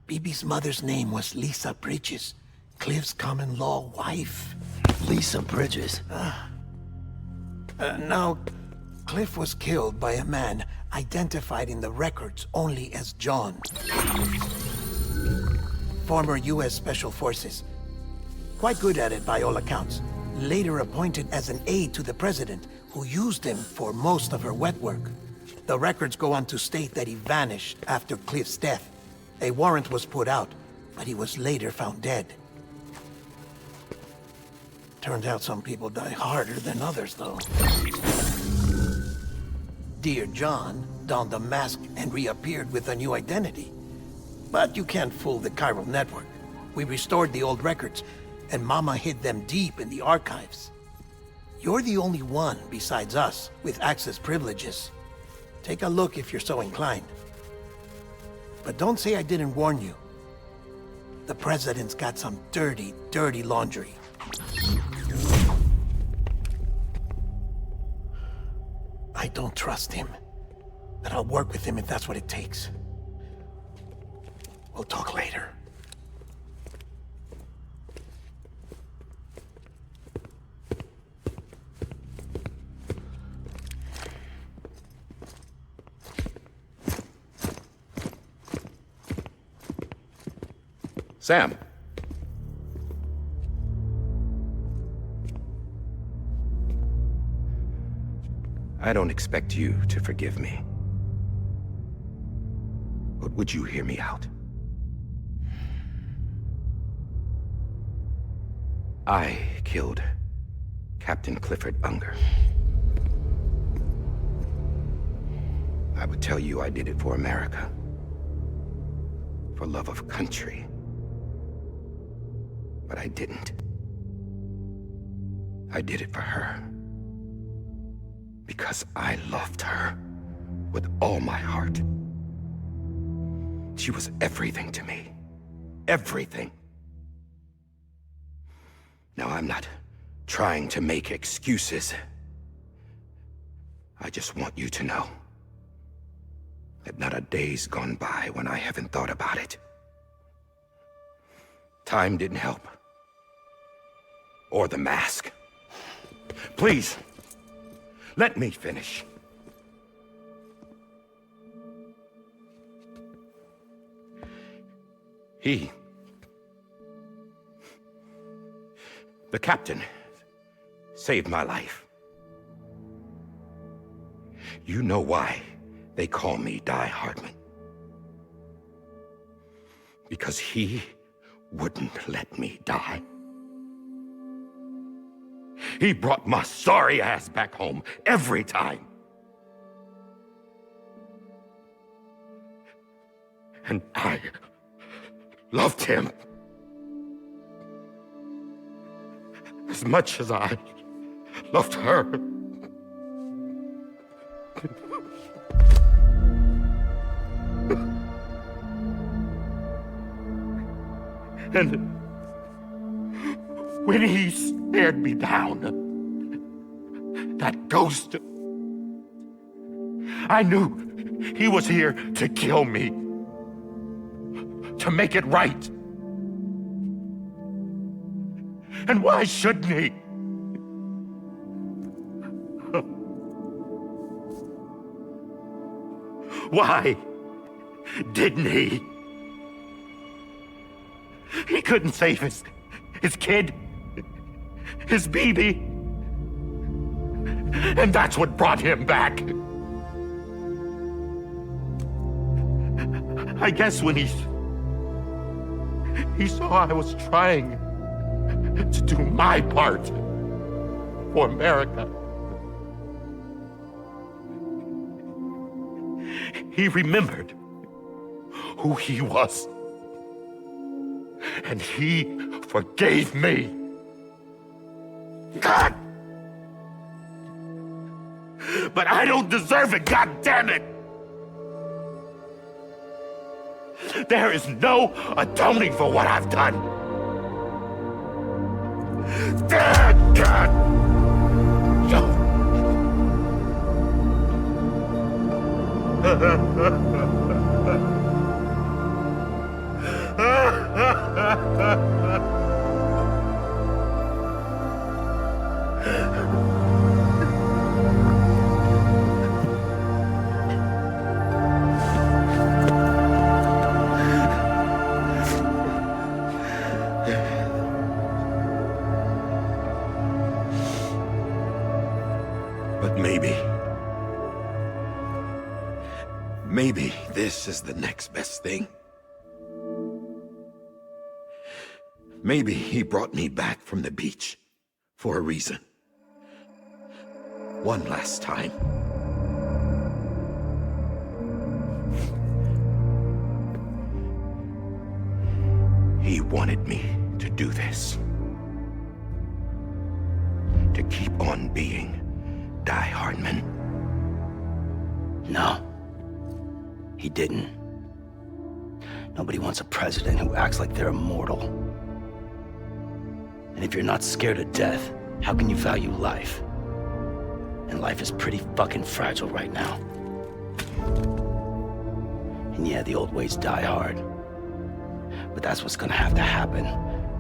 Bibi's mother's name was Lisa Bridges, Cliff's common-law wife. Lisa Bridges? Now, Cliff was killed by a man identified in the records only as John. Former U.S. Special Forces. Quite good at it by all accounts. Later appointed as an aide to the president, who used him for most of her wet work. The records go on to state that he vanished after Cliff's death. A warrant was put out, but he was later found dead. Turned out some people die harder than others, though. Dear John donned a mask and reappeared with a new identity. But you can't fool the chiral network. We restored the old records, and Mama hid them deep in the archives. You're the only one, besides us, with access privileges. Take a look if you're so inclined. But don't say I didn't warn you. The President's got some dirty, dirty laundry. I don't trust him, but I'll work with him if that's what it takes. We'll talk later. Sam. I don't expect you to forgive me. But would you hear me out? I killed Captain Clifford Unger. I would tell you I did it for America. For love of country. But I didn't. I did it for her. Because I loved her with all my heart. She was everything to me. Everything. Now, I'm not trying to make excuses. I just want you to know that not a day's gone by when I haven't thought about it. Time didn't help. Or the mask. Please, let me finish. The captain saved my life. You know why they call me Die Hardman. Because he wouldn't let me die. He brought my sorry ass back home every time. And I loved him as much as I loved her. And when he stared me down, that ghost, I knew he was here to kill me, to make it right. And why shouldn't he? Why didn't he? He couldn't save his kid, his baby. And that's what brought him back. I guess when he saw I was trying to do my part for America, he remembered who he was. And he forgave me. God! But I don't deserve it, God damn it! There is no atoning for what I've done. God! But maybe this is the next best thing. Maybe he brought me back from the beach for a reason. One last time. He wanted me to do this. To keep on being Die Hardman. No. He didn't. Nobody wants a president who acts like they're immortal. And if you're not scared of death, how can you value life? And life is pretty fucking fragile right now. And yeah, the old ways die hard. But that's what's gonna have to happen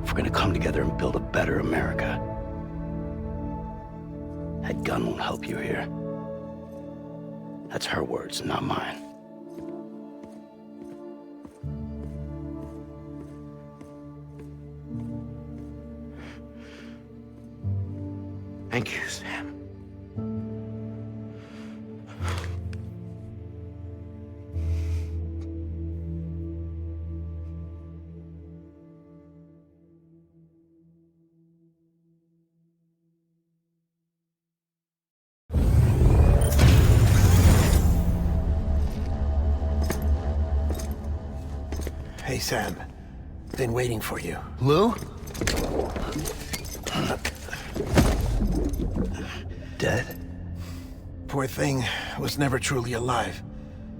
if we're gonna come together and build a better America. That gun won't help you here. That's her words, not mine. Thank you, Sam. Hey, Sam. Been waiting for you. Lou? Dead? Poor thing was never truly alive.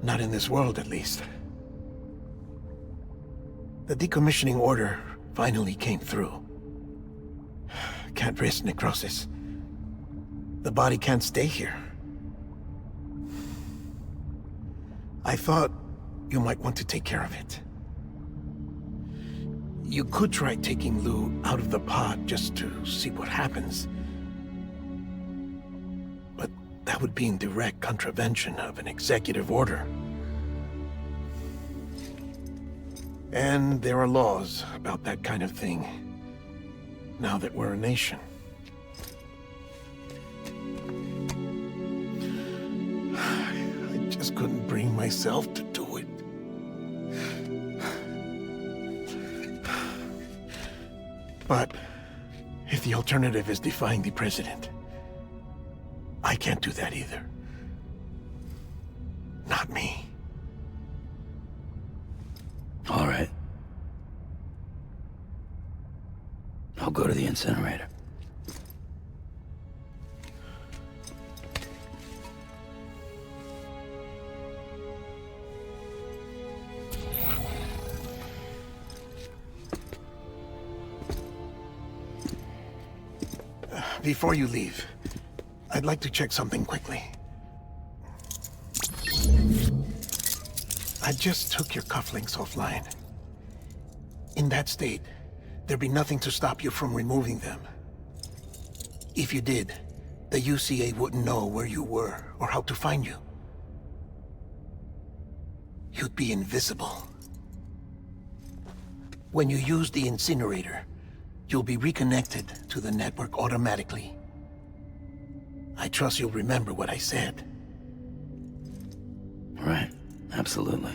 Not in this world, at least. The decommissioning order finally came through. Can't risk necrosis. The body can't stay here. I thought you might want to take care of it. You could try taking Lou out of the pod just to see what happens. But that would be in direct contravention of an executive order. And there are laws about that kind of thing, now that we're a nation. just couldn't bring myself to do it. But if the alternative is defying the president, I can't do that either. Not me. All right. I'll go to the incinerator. Before you leave, I'd like to check something quickly. I just took your cufflinks offline. In that state, there'd be nothing to stop you from removing them. If you did, the UCA wouldn't know where you were or how to find you. You'd be invisible. When you use the incinerator, you'll be reconnected to the network automatically. I trust you'll remember what I said. Right. Absolutely.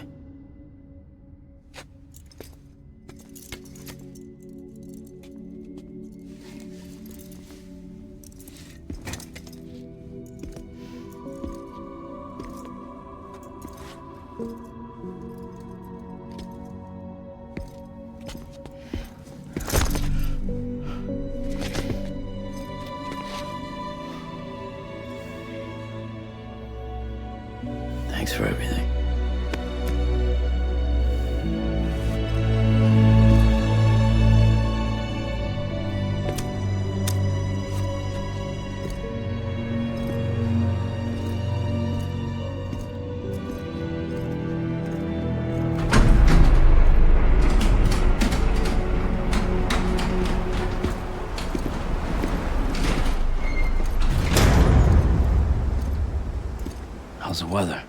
Thanks for everything. How's the weather?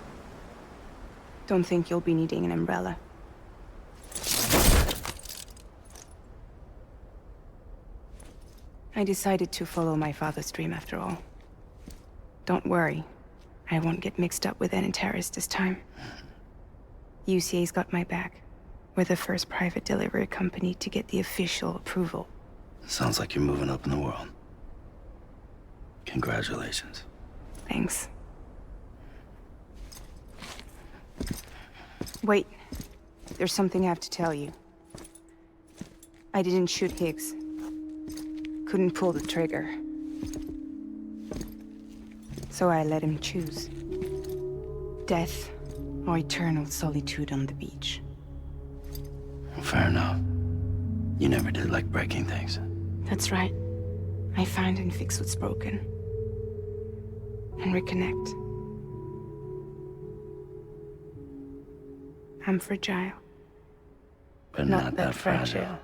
Don't think you'll be needing an umbrella. I decided to follow my father's dream after all. Don't worry. I won't get mixed up with any terrorists this time. UCA's got my back. We're the first private delivery company to get the official approval. Sounds like you're moving up in the world. Congratulations. Thanks. Wait. There's something I have to tell you. I didn't shoot Higgs. Couldn't pull the trigger. So I let him choose. Death or eternal solitude on the beach. Well, fair enough. You never did like breaking things. That's right. I find and fix what's broken. And reconnect. I'm fragile. But not that fragile.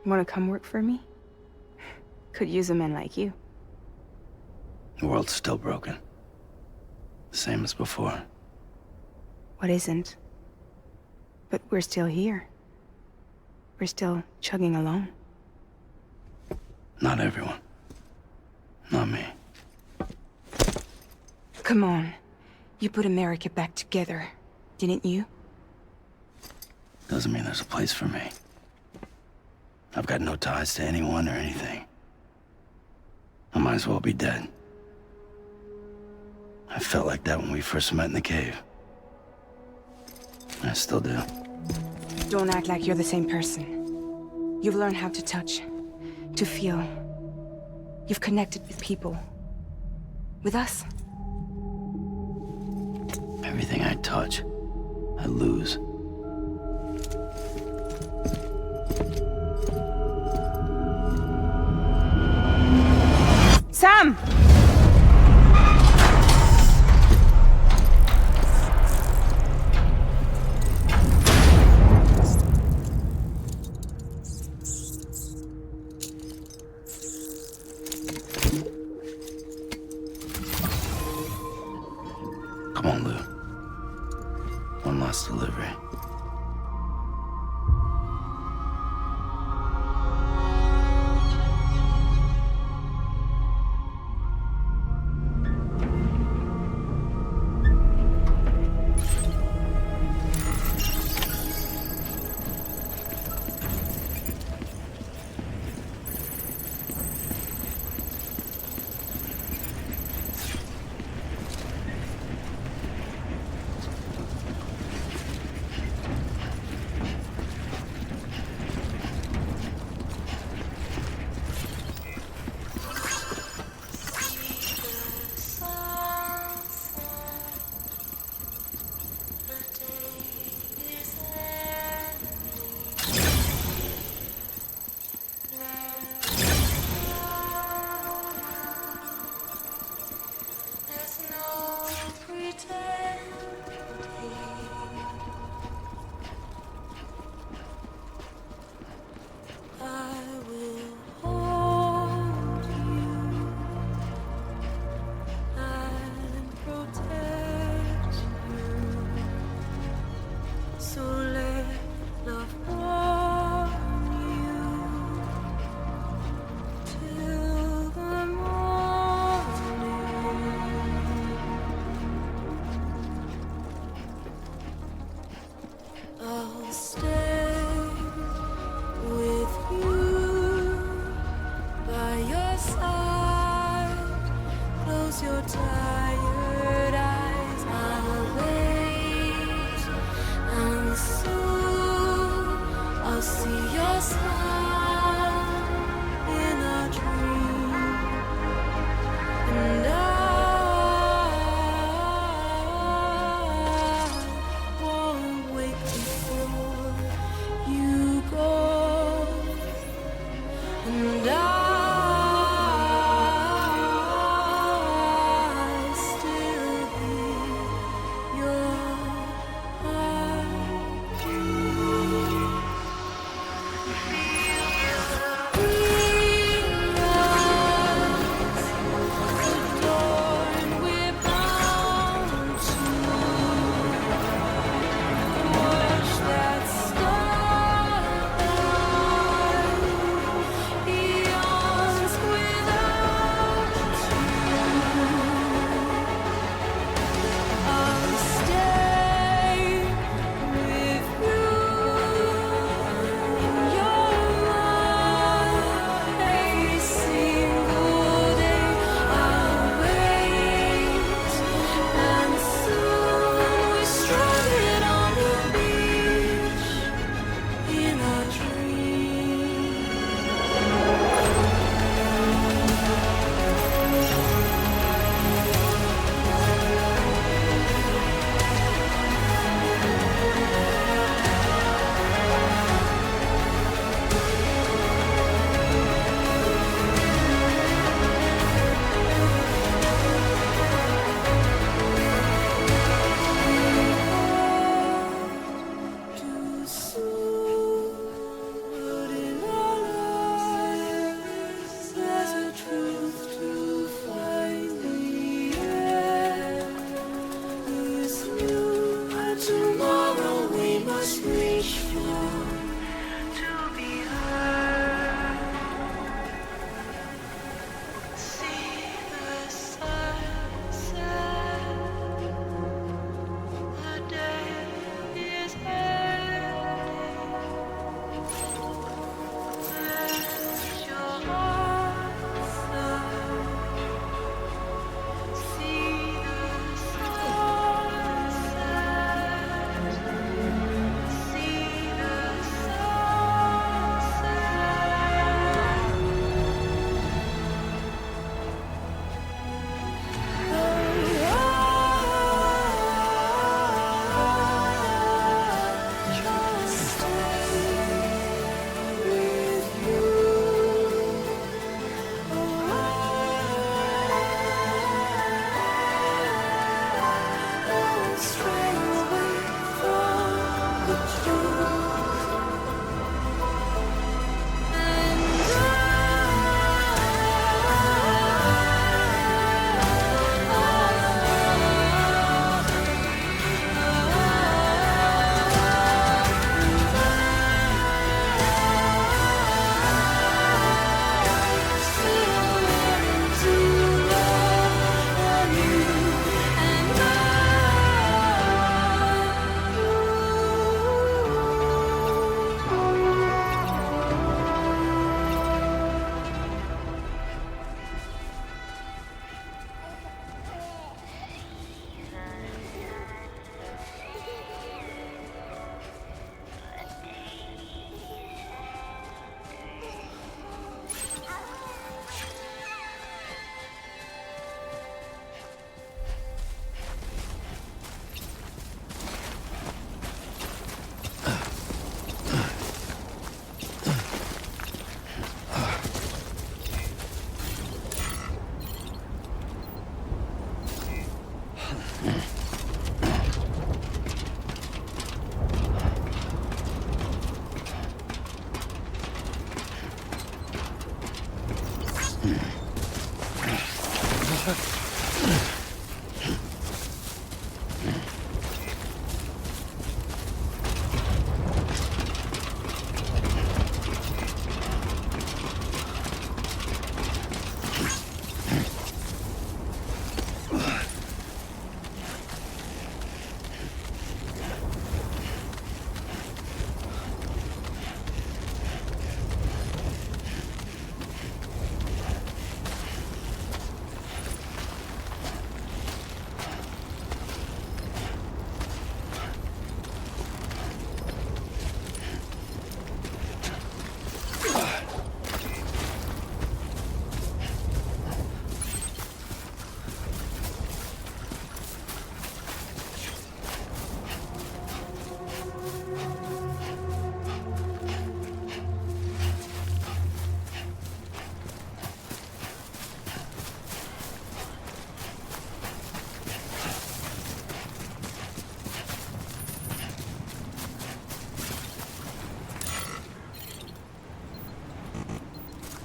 Want to come work for me? Could use a man like you. The world's still broken. The same as before. What isn't? But we're still here. We're still chugging along. Not everyone. Not me. Come on. You put America back together, didn't you? Doesn't mean there's a place for me. I've got no ties to anyone or anything. I might as well be dead. I felt like that when we first met in the cave. I still do. Don't act like you're the same person. You've learned how to touch, to feel. You've connected with people. With us. Everything I touch, I lose. Sam! Come on, Lou. One last delivery.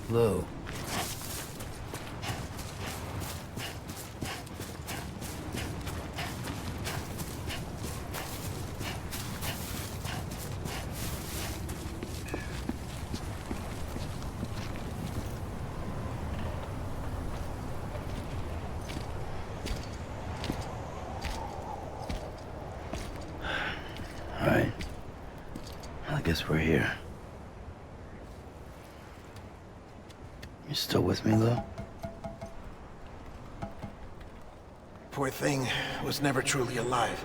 Hello. All right. Well, I guess we're here. You still with me, Lou? Poor thing was never truly alive.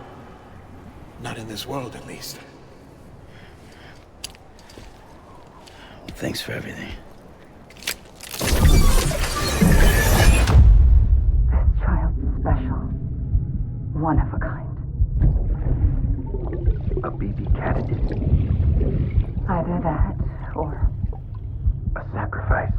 Not in this world, at least. Well, thanks for everything. This child's special. One of a kind. A baby candidate? Either that, or... a sacrifice.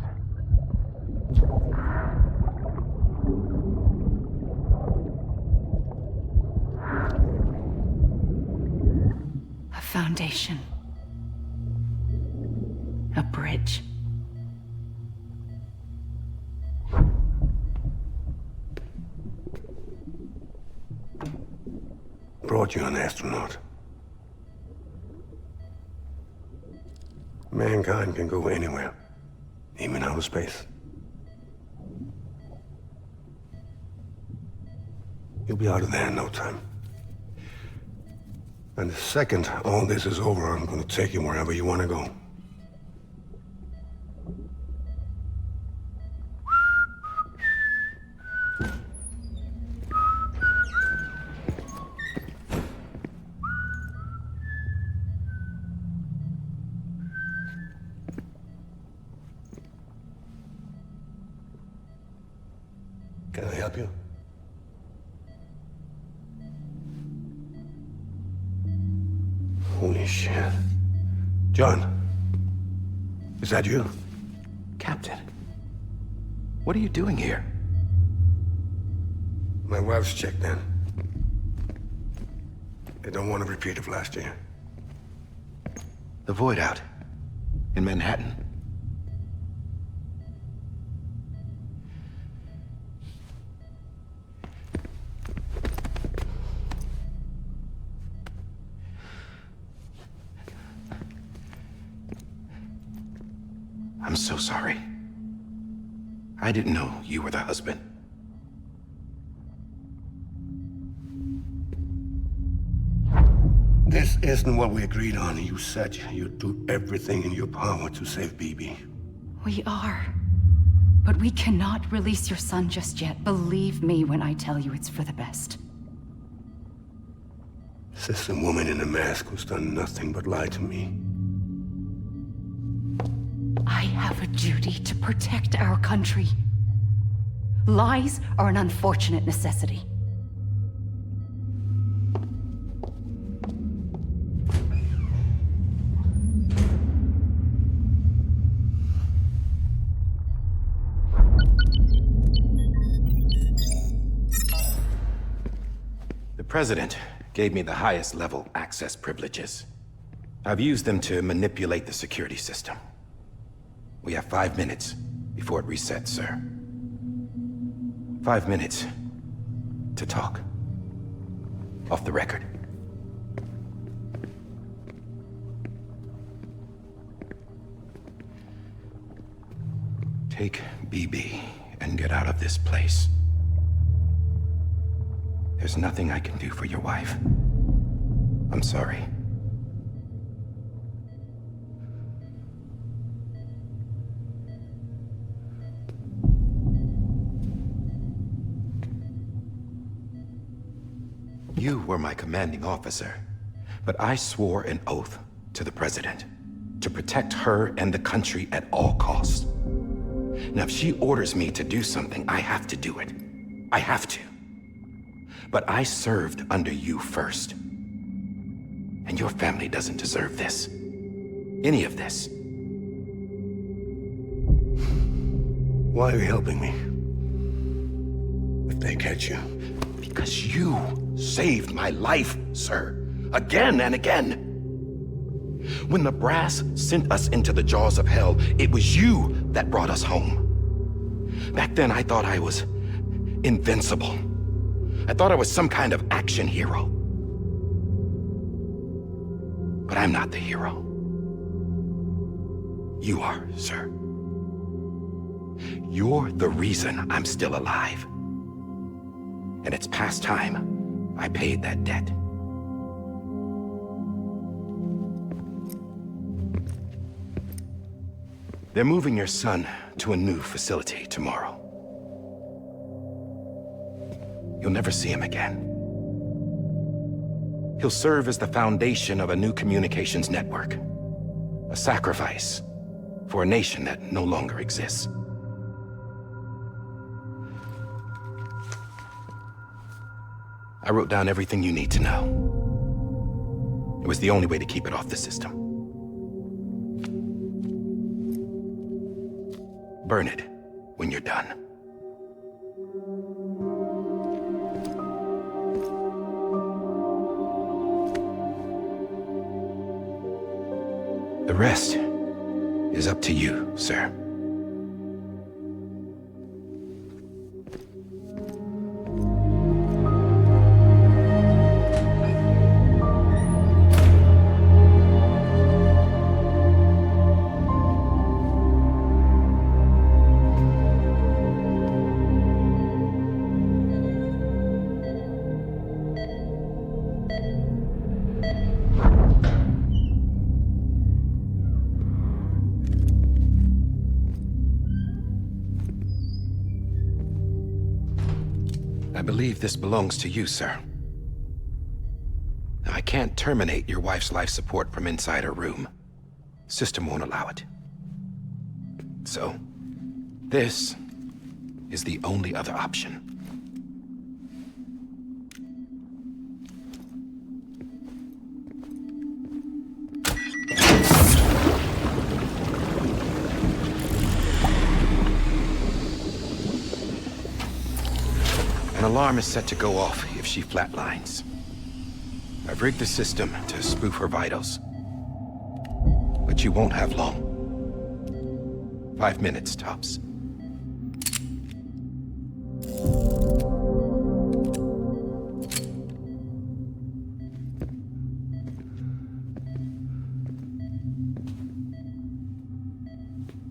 A foundation. A bridge. Brought you an astronaut. Mankind can go anywhere, even outer space. You'll be out of there in no time. And the second all this is over, I'm gonna take you wherever you want to go. Can I help you? Holy shit. John, is that you? Captain, what are you doing here? My wife's checked in. They don't want a repeat of last year. The Void Out in Manhattan. I'm so sorry. I didn't know you were the husband. This isn't what we agreed on. You said you'd do everything in your power to save BB. We are. But we cannot release your son just yet. Believe me when I tell you it's for the best. This is a woman in a mask who's done nothing but lie to me. I have a duty to protect our country. Lies are an unfortunate necessity. The President gave me the highest level access privileges. I've used them to manipulate the security system. We have 5 minutes. before it resets, sir. 5 minutes to talk. Off the record. Take BB and get out of this place. There's nothing I can do for your wife. I'm sorry. You were my commanding officer, but I swore an oath to the President to protect her and the country at all costs. Now, if she orders me to do something, I have to do it. I have to. But I served under you first. And your family doesn't deserve this. Any of this. Why are you helping me? If they catch you. Because you saved my life, sir. Again and again. When the brass sent us into the jaws of hell, it was you that brought us home. Back then, I thought I was invincible. I thought I was some kind of action hero. But I'm not the hero. You are, sir. You're the reason I'm still alive. And it's past time I paid that debt. They're moving your son to a new facility tomorrow. You'll never see him again. He'll serve as the foundation of a new communications network. A sacrifice for a nation that no longer exists. I wrote down everything you need to know. It was the only way to keep it off the system. Burn it when you're done. The rest is up to you, sir. I believe this belongs to you, sir. Now, I can't terminate your wife's life support from inside her room. System won't allow it. So, this is the only other option. An alarm is set to go off if she flatlines. I've rigged the system to spoof her vitals. But you won't have long. 5 minutes, tops.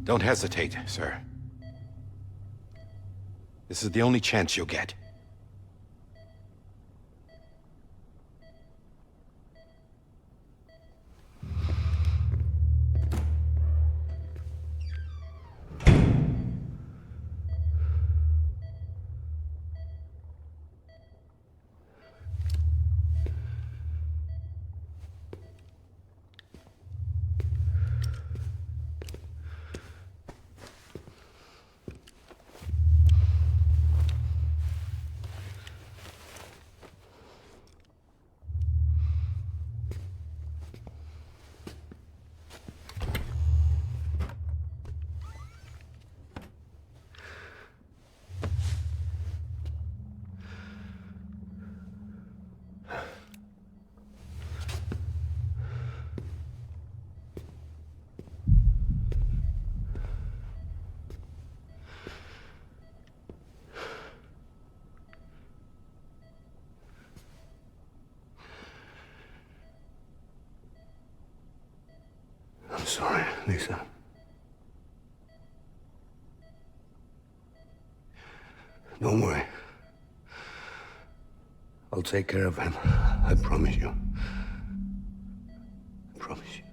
Don't hesitate, sir. This is the only chance you'll get. Don't worry. I'll take care of him. I promise you. I promise you.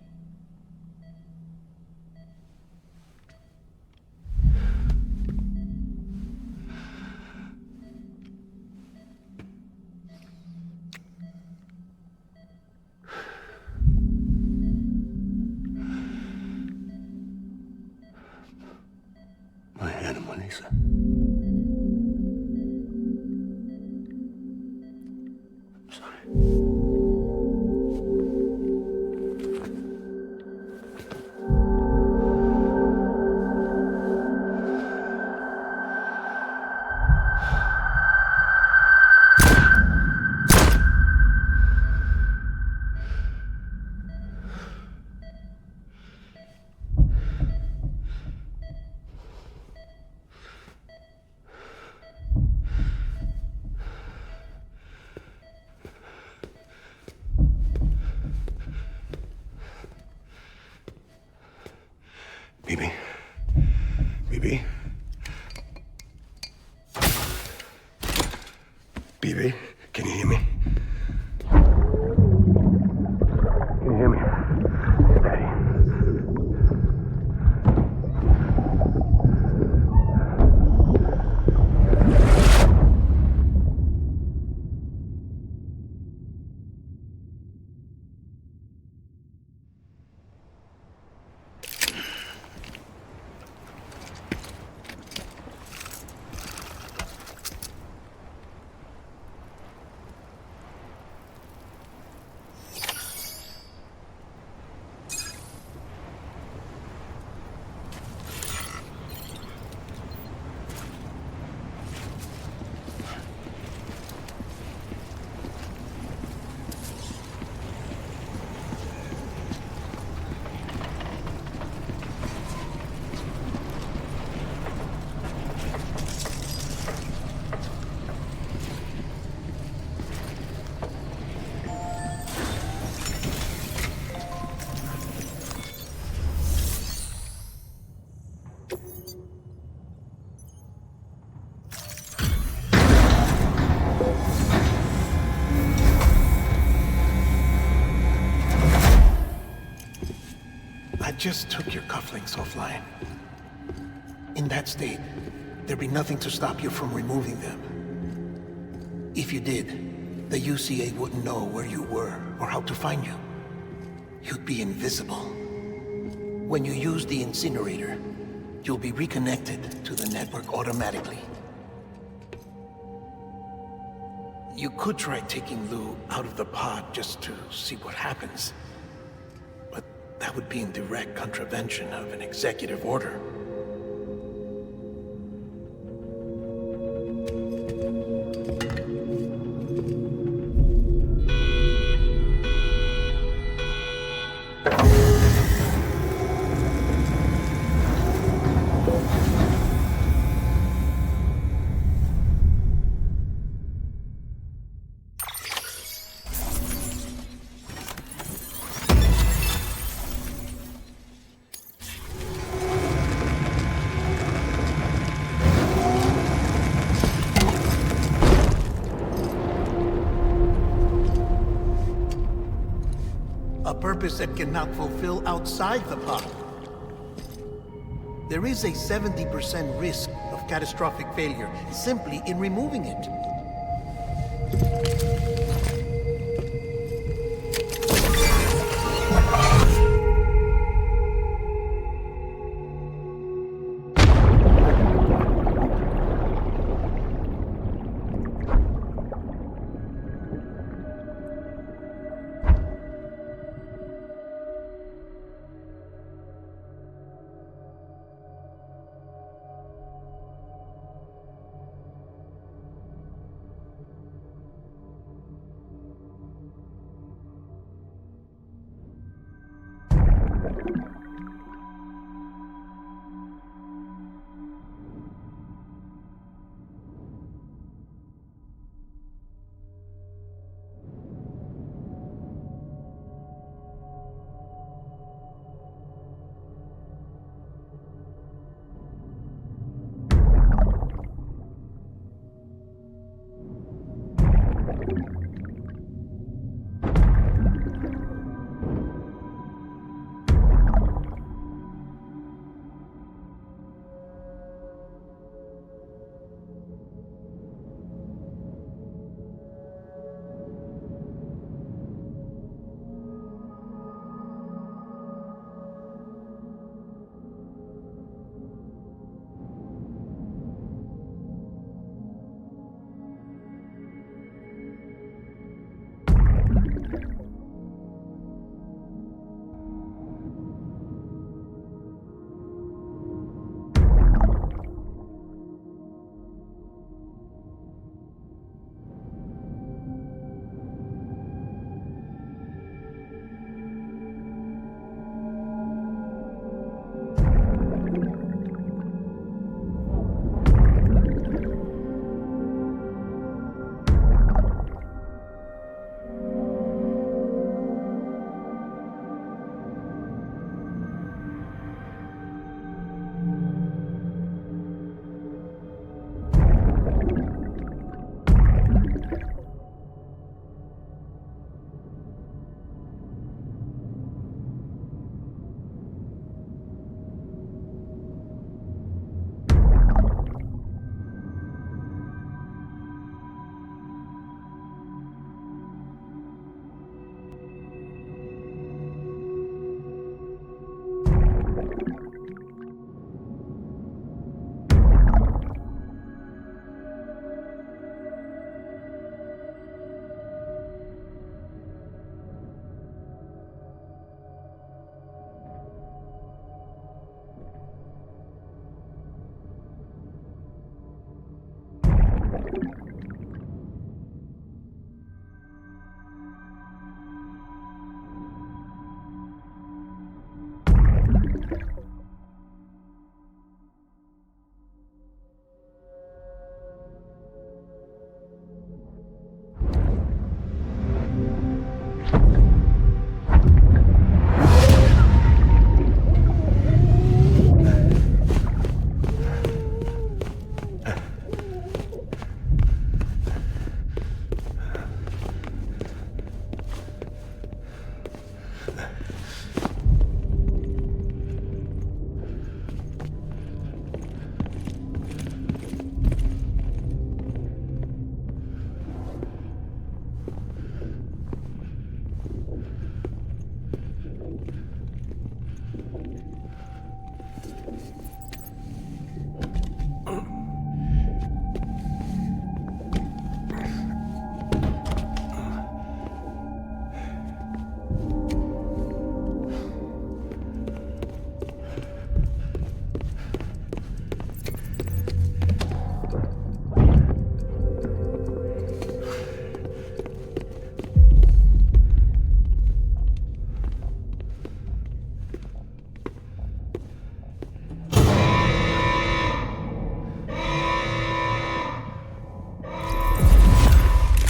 My hand, Melissa. BB? BB? BB? Can you hear me? Can you hear me? Daddy. I just took your cufflinks offline. In that state, there'd be nothing to stop you from removing them. If you did, the UCA wouldn't know where you were or how to find you. You'd be invisible. When you use the incinerator, you'll be reconnected to the network automatically. You could try taking Lou out of the pod just to see what happens. But that would be in direct contravention of an executive order. Purpose that cannot fulfill outside the pod. There is a 70% risk of catastrophic failure simply in removing it.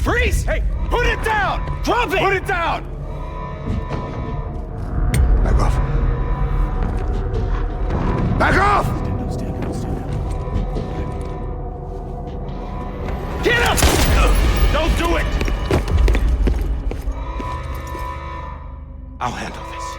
Freeze! Hey, put it down! Drop it! Put it down! Back off. Back off! Get up! Don't do it! I'll handle this.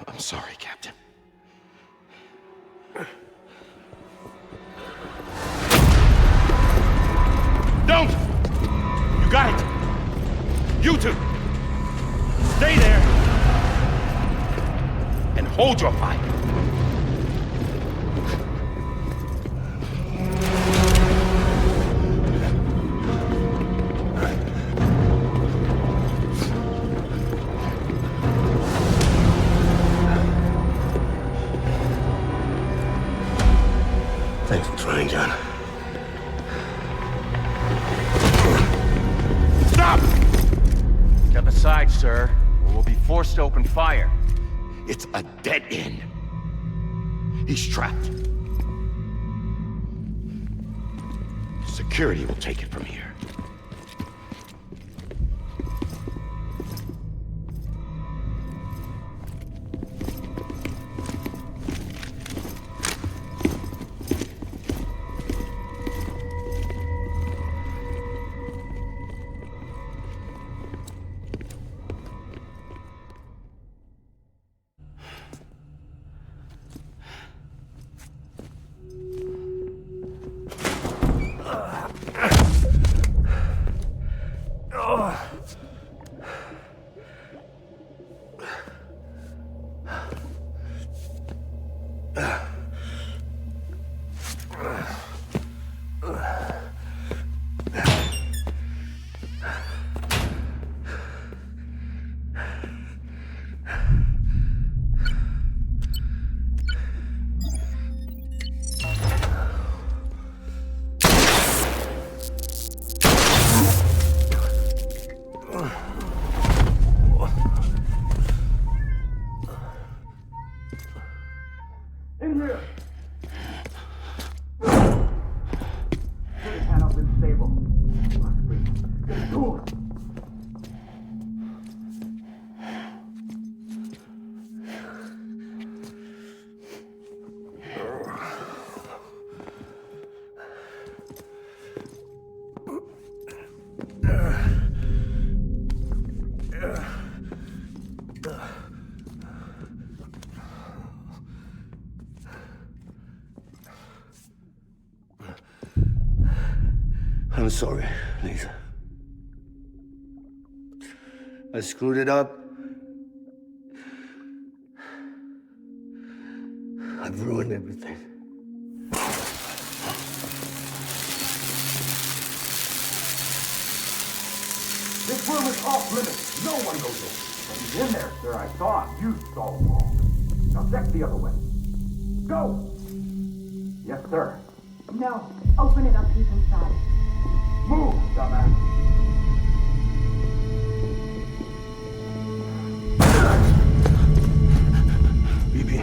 I'm sorry, Captain. Don't! You got it! You two! Stay there! And hold your fire! Thanks for trying, John. Stop! Step aside, sir, or we'll be forced to open fire. It's a dead end. He's trapped. Security will take it from here. sorry, Lisa. I screwed it up. I've ruined everything. This room is off limits. No one goes in. But he's in there, sir. I saw him. You saw him all. Now check the other way. Go! Yes, sir. No. Open it up. He's inside. Move, dumbass. BB.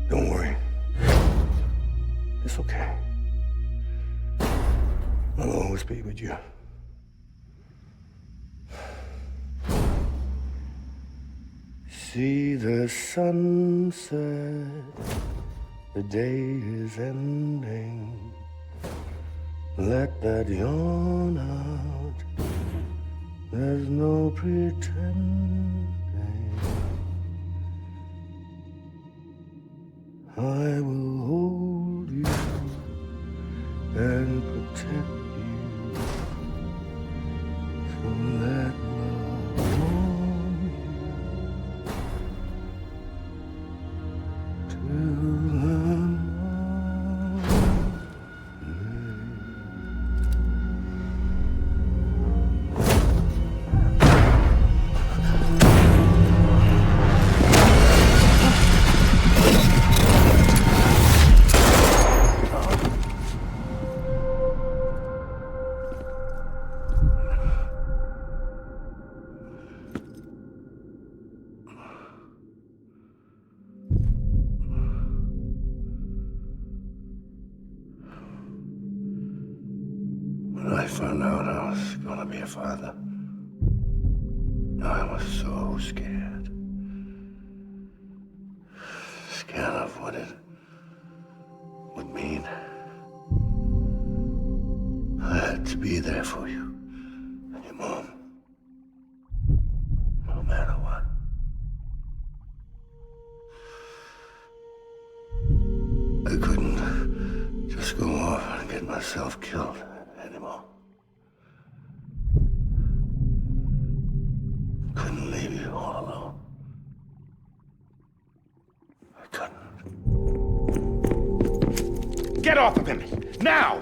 Don't worry. It's okay. I'll always be with you. See the sunset, the day is ending. Let that yawn out, there's no pretending. I will hold you and protect you. So let love warm you till the When I found out I was gonna be a father, I was so scared. Scared of what it would mean. I had to be there for you and your mom, no matter what. I couldn't just go off and get myself killed anymore. Couldn't leave you all alone. I couldn't. Get off of him! Now!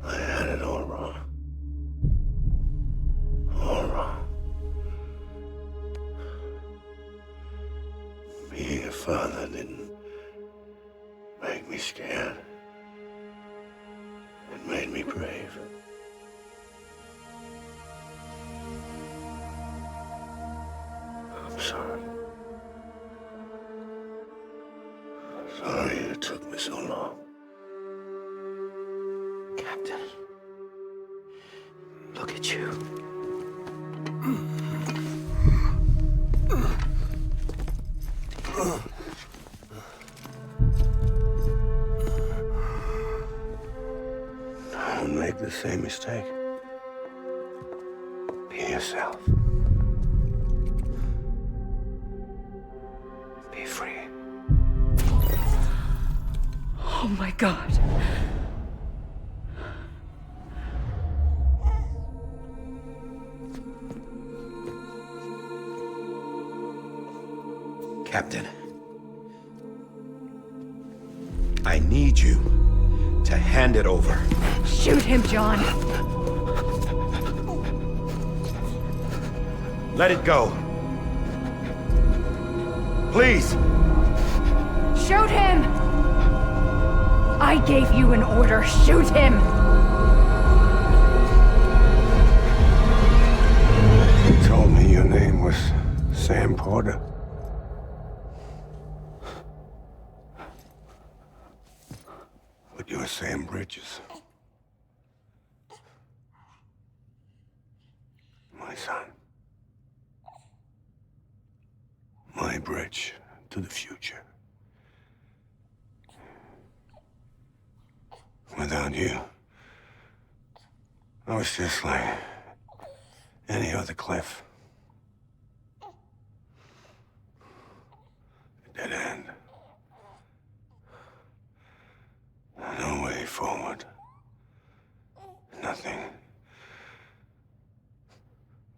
I had it all wrong. All wrong. Being a father didn't make me scared. It made me brave. I'm sorry. Sorry it took me so long. Captain, look at you. Don't make the same mistake. Be yourself. Be free. Oh my God. Captain, I need you to hand it over. Shoot him, John. Let it go. Please. Shoot him! I gave you an order. Shoot him! You told me your name was Sam Porter. But you're Sam Bridges. My son. My bridge to the future. Without you, I was just like any other Cliff. Dead end. No way forward. Nothing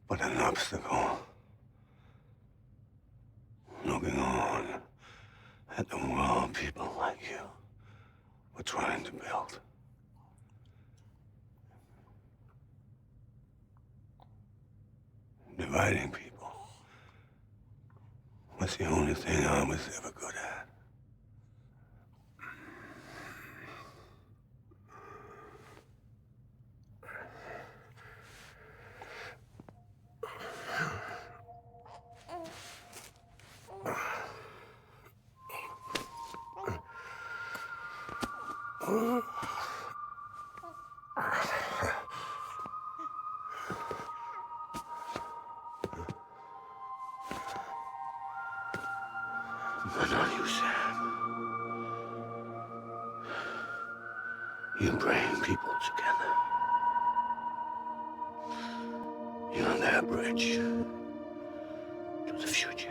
but an obstacle. Looking on at the world people like you were trying to build. Dividing people was the only thing I was ever good at. But not you, Sam. You bring people together. You're on their bridge to the future.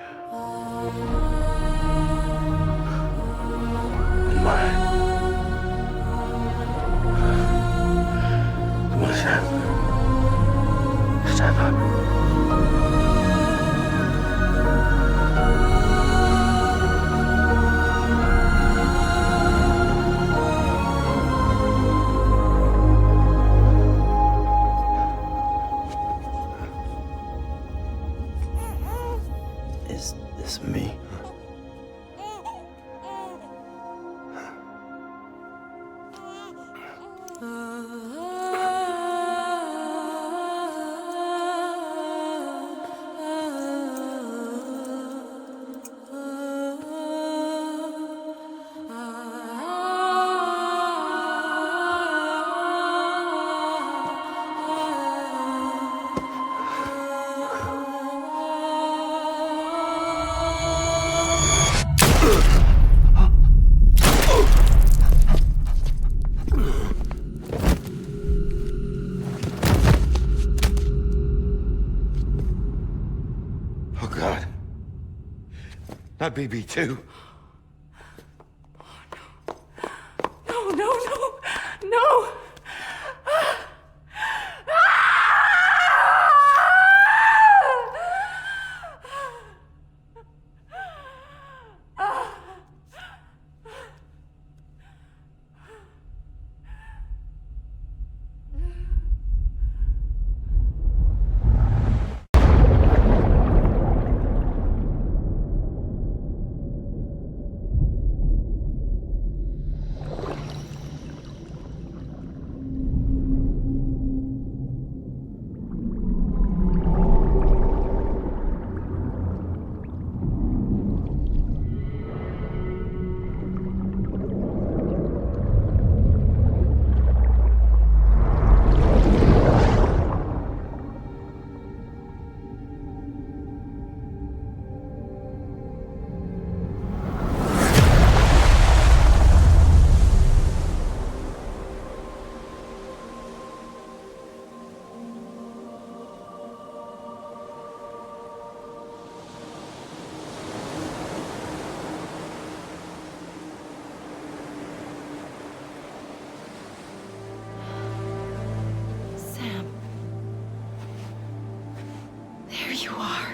And mine. Come on, Sam. Stand up. Is this me? Oh, God. Not BB too. No, no, no, no! There you are.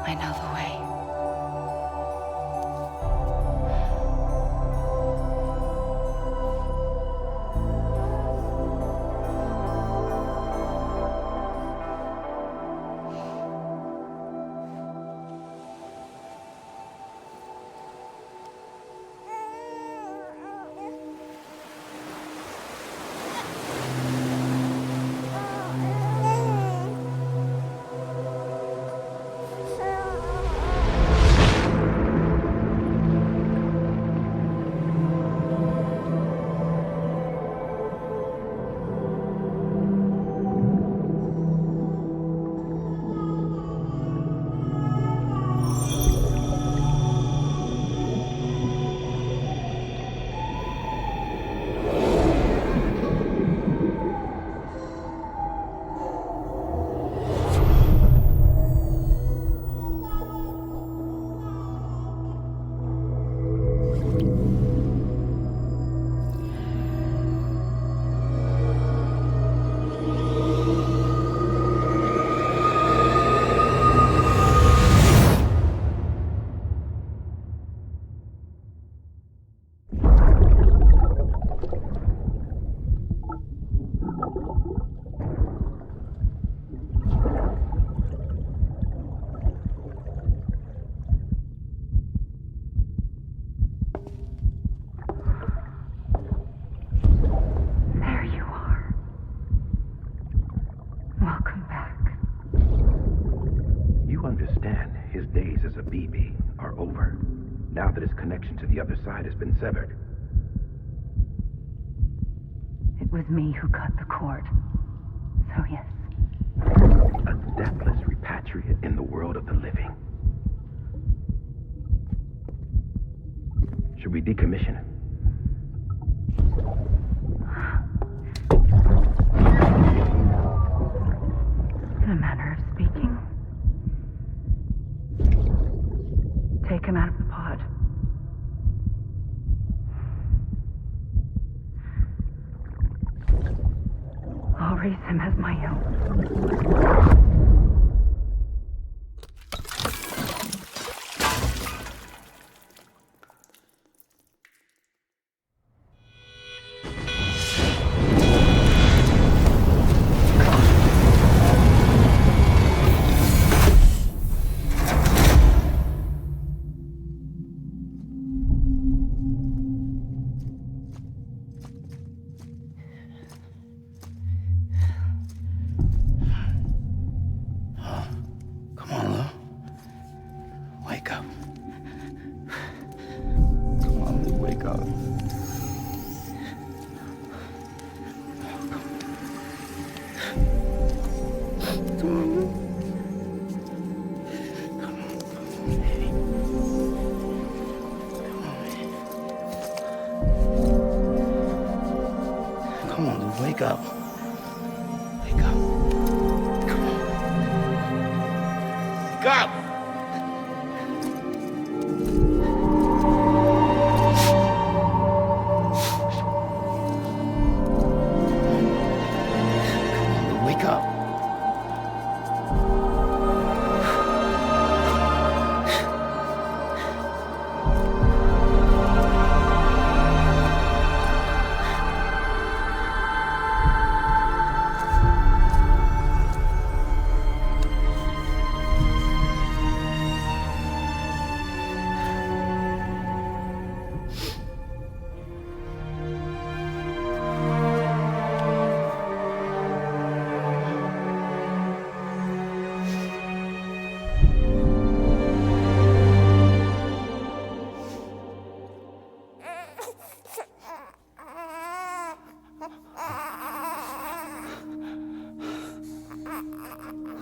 I know the way. Connection to the other side has been severed. It was me who cut the cord. So yes. A deathless repatriate in the world of the living. Should we decommission it? In a manner of speaking. Take him out of the pod. I'll raise him as my own. Wake up. Wake up. Come on. Wake up! Wake up.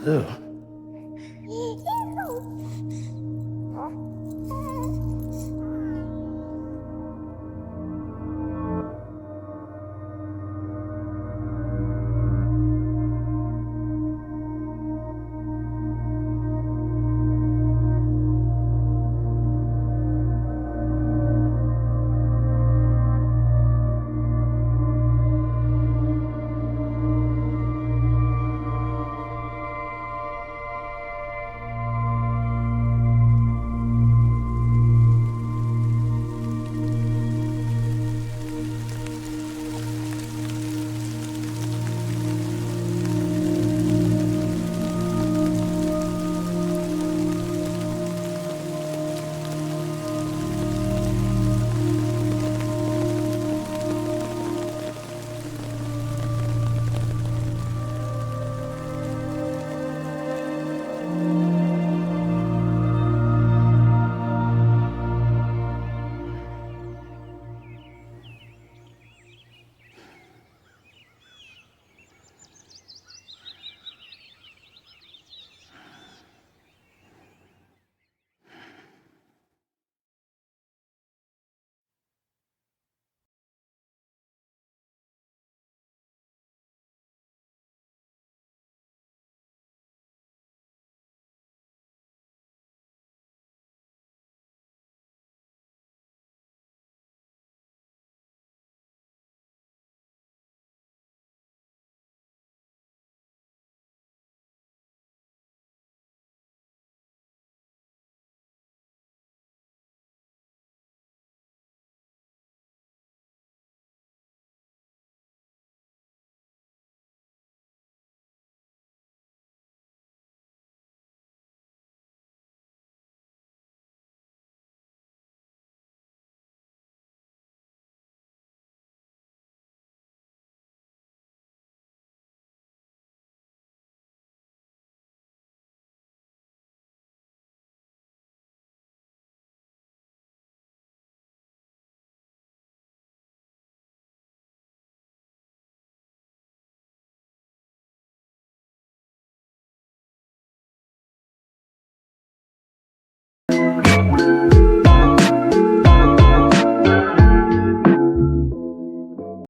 Ew.